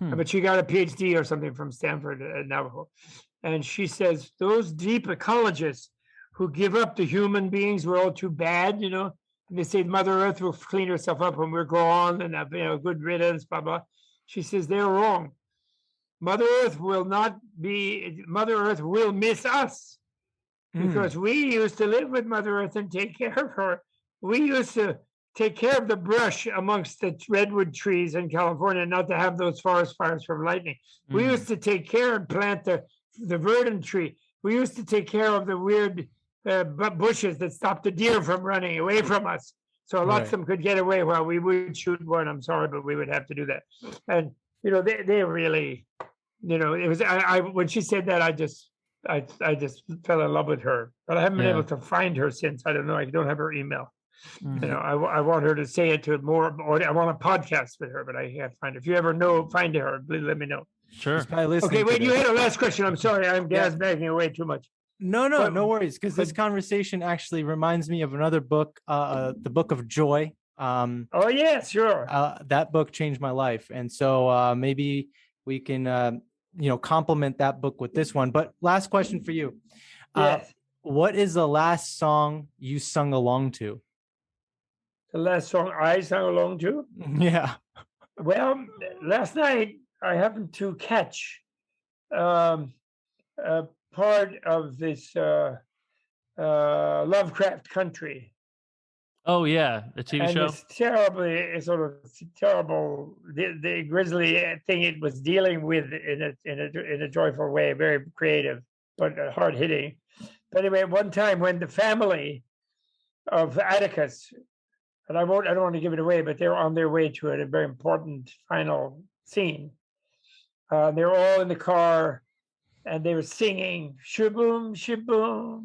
But she got a PhD or something from Stanford, Navajo. And she says, those deep ecologists who give up the human beings, we're all too bad, and they say Mother Earth will clean herself up when we're gone and have good riddance, blah, blah. She says they're wrong. Mother Earth will miss us because we used to live with Mother Earth and take care of her. We used to take care of the brush amongst the redwood trees in California, not to have those forest fires from lightning. We used to take care and plant the verdant tree. We used to take care of the weird bushes that stop the deer from running away from us. So lots Right. of them could get away. Well, we would shoot one. I'm sorry, but we would have to do that. And they really, it was. I when she said that, I just fell in love with her. But I haven't been Yeah. able to find her since. I don't know. I don't have her email. Mhm. I want her to say it to more. Or I want a podcast with her, but I can't find her. If you ever find her, please let me know. Sure. He's probably listening Okay, to wait. You this. had a last question. I'm sorry. I'm backing away too much. No, But- no worries. Because this but- conversation actually reminds me of another book, the Book of Joy. Oh yeah, sure. That book changed my life, and so maybe we can, complement that book with this one. But last question for you: Yes. what is the last song you sung along to? The last song I sang along to. Yeah. Well, last night I happened to catch a part of this Lovecraft Country. Oh yeah, the TV And show. it's terrible. The grisly thing it was dealing with in a joyful way, very creative but hard hitting. But anyway, one time when the family of Atticus, and I don't want to give it away, but they're on their way to a very important final scene. They're all in the car, and they were singing "Shaboom, shaboom,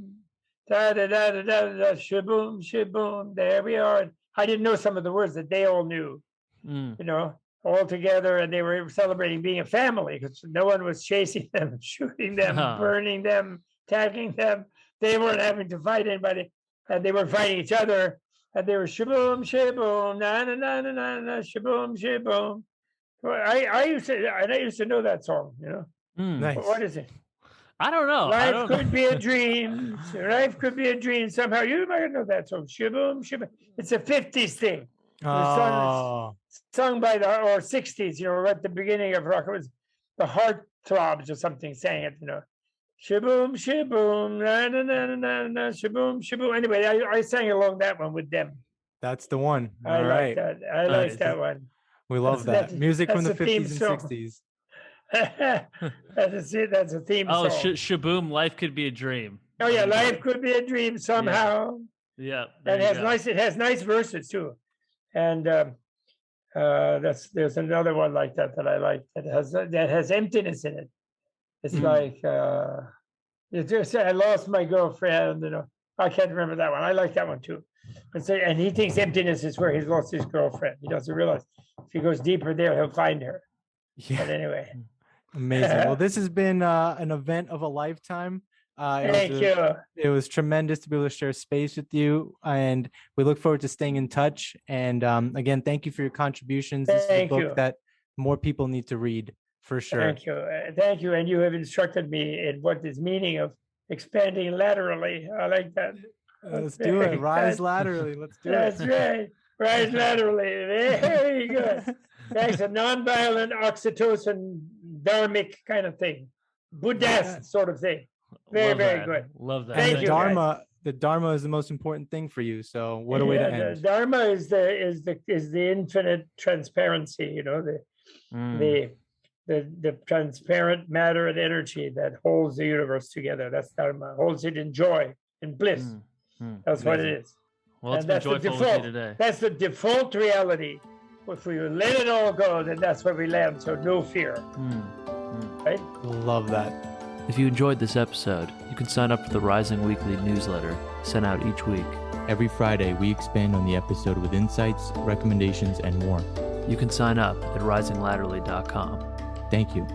da da da da da da, shaboom, shaboom." There we are. I didn't know some of the words that they all knew, all together, and they were celebrating being a family because no one was chasing them, shooting them, burning them, attacking them. They weren't having to fight anybody, and they weren't fighting each other. And they were shaboom, shaboom, na na na na na na, shaboom, shaboom. Well, I used to know that song. Nice. What is it? I don't know. Life could be a dream. Life could be a dream somehow. You might know that song. Shaboom, shaboom. It's a 50s thing. Oh, Sung by or 60s, at the beginning of rock. It was the Heartthrobs or something saying it, Shaboom, shaboom, na na na na na na, shaboom, shaboom. Anyway, I sang along that one with them. that's the one. I All like right. that. I like that one. We love That's- that. Music from the that's the theme 50s and song. 60s. That's it. That's a theme Oh, song. shaboom! Life could be a dream. Oh yeah, life could be a dream somehow. Yeah. And it has nice verses too. And there's another one like that I like that has emptiness in it. It's like I lost my girlfriend. I can't remember that one. I like that one too. And he thinks emptiness is where he's lost his girlfriend. He doesn't realize if he goes deeper there, he'll find her. Yeah. But anyway, Amazing. Well, this has been an event of a lifetime. thank you. It was tremendous to be able to share space with you, and we look forward to staying in touch. And again, thank you for your contributions. This is a Thank book you. that more people need to read for sure. Thank you. Thank you. And you have instructed me in what is meaning of expanding laterally. I like that. Let's do it. Rise laterally. Let's do That's it. right. Rise laterally. Very good. That's a nonviolent oxytocin dharmic kind of thing. Buddhist sort of thing. Very, very good. Love that. Thank And you, the Dharma is the most important thing for you. So what a way to Yeah, end. the Dharma is the infinite transparency, the transparent matter and energy that holds the universe together. That's Dharma. Holds it in joy, in bliss. That's what it is. Well, it's And been that's the joyful with you default. today. That's the default reality. If we let it all go, then that's where we land. So no fear. Right? Love that. If you enjoyed this episode, you can sign up for the Rising Weekly newsletter sent out each week. Every Friday, we expand on the episode with insights, recommendations, and more. You can sign up at risinglaterally.com. Thank you.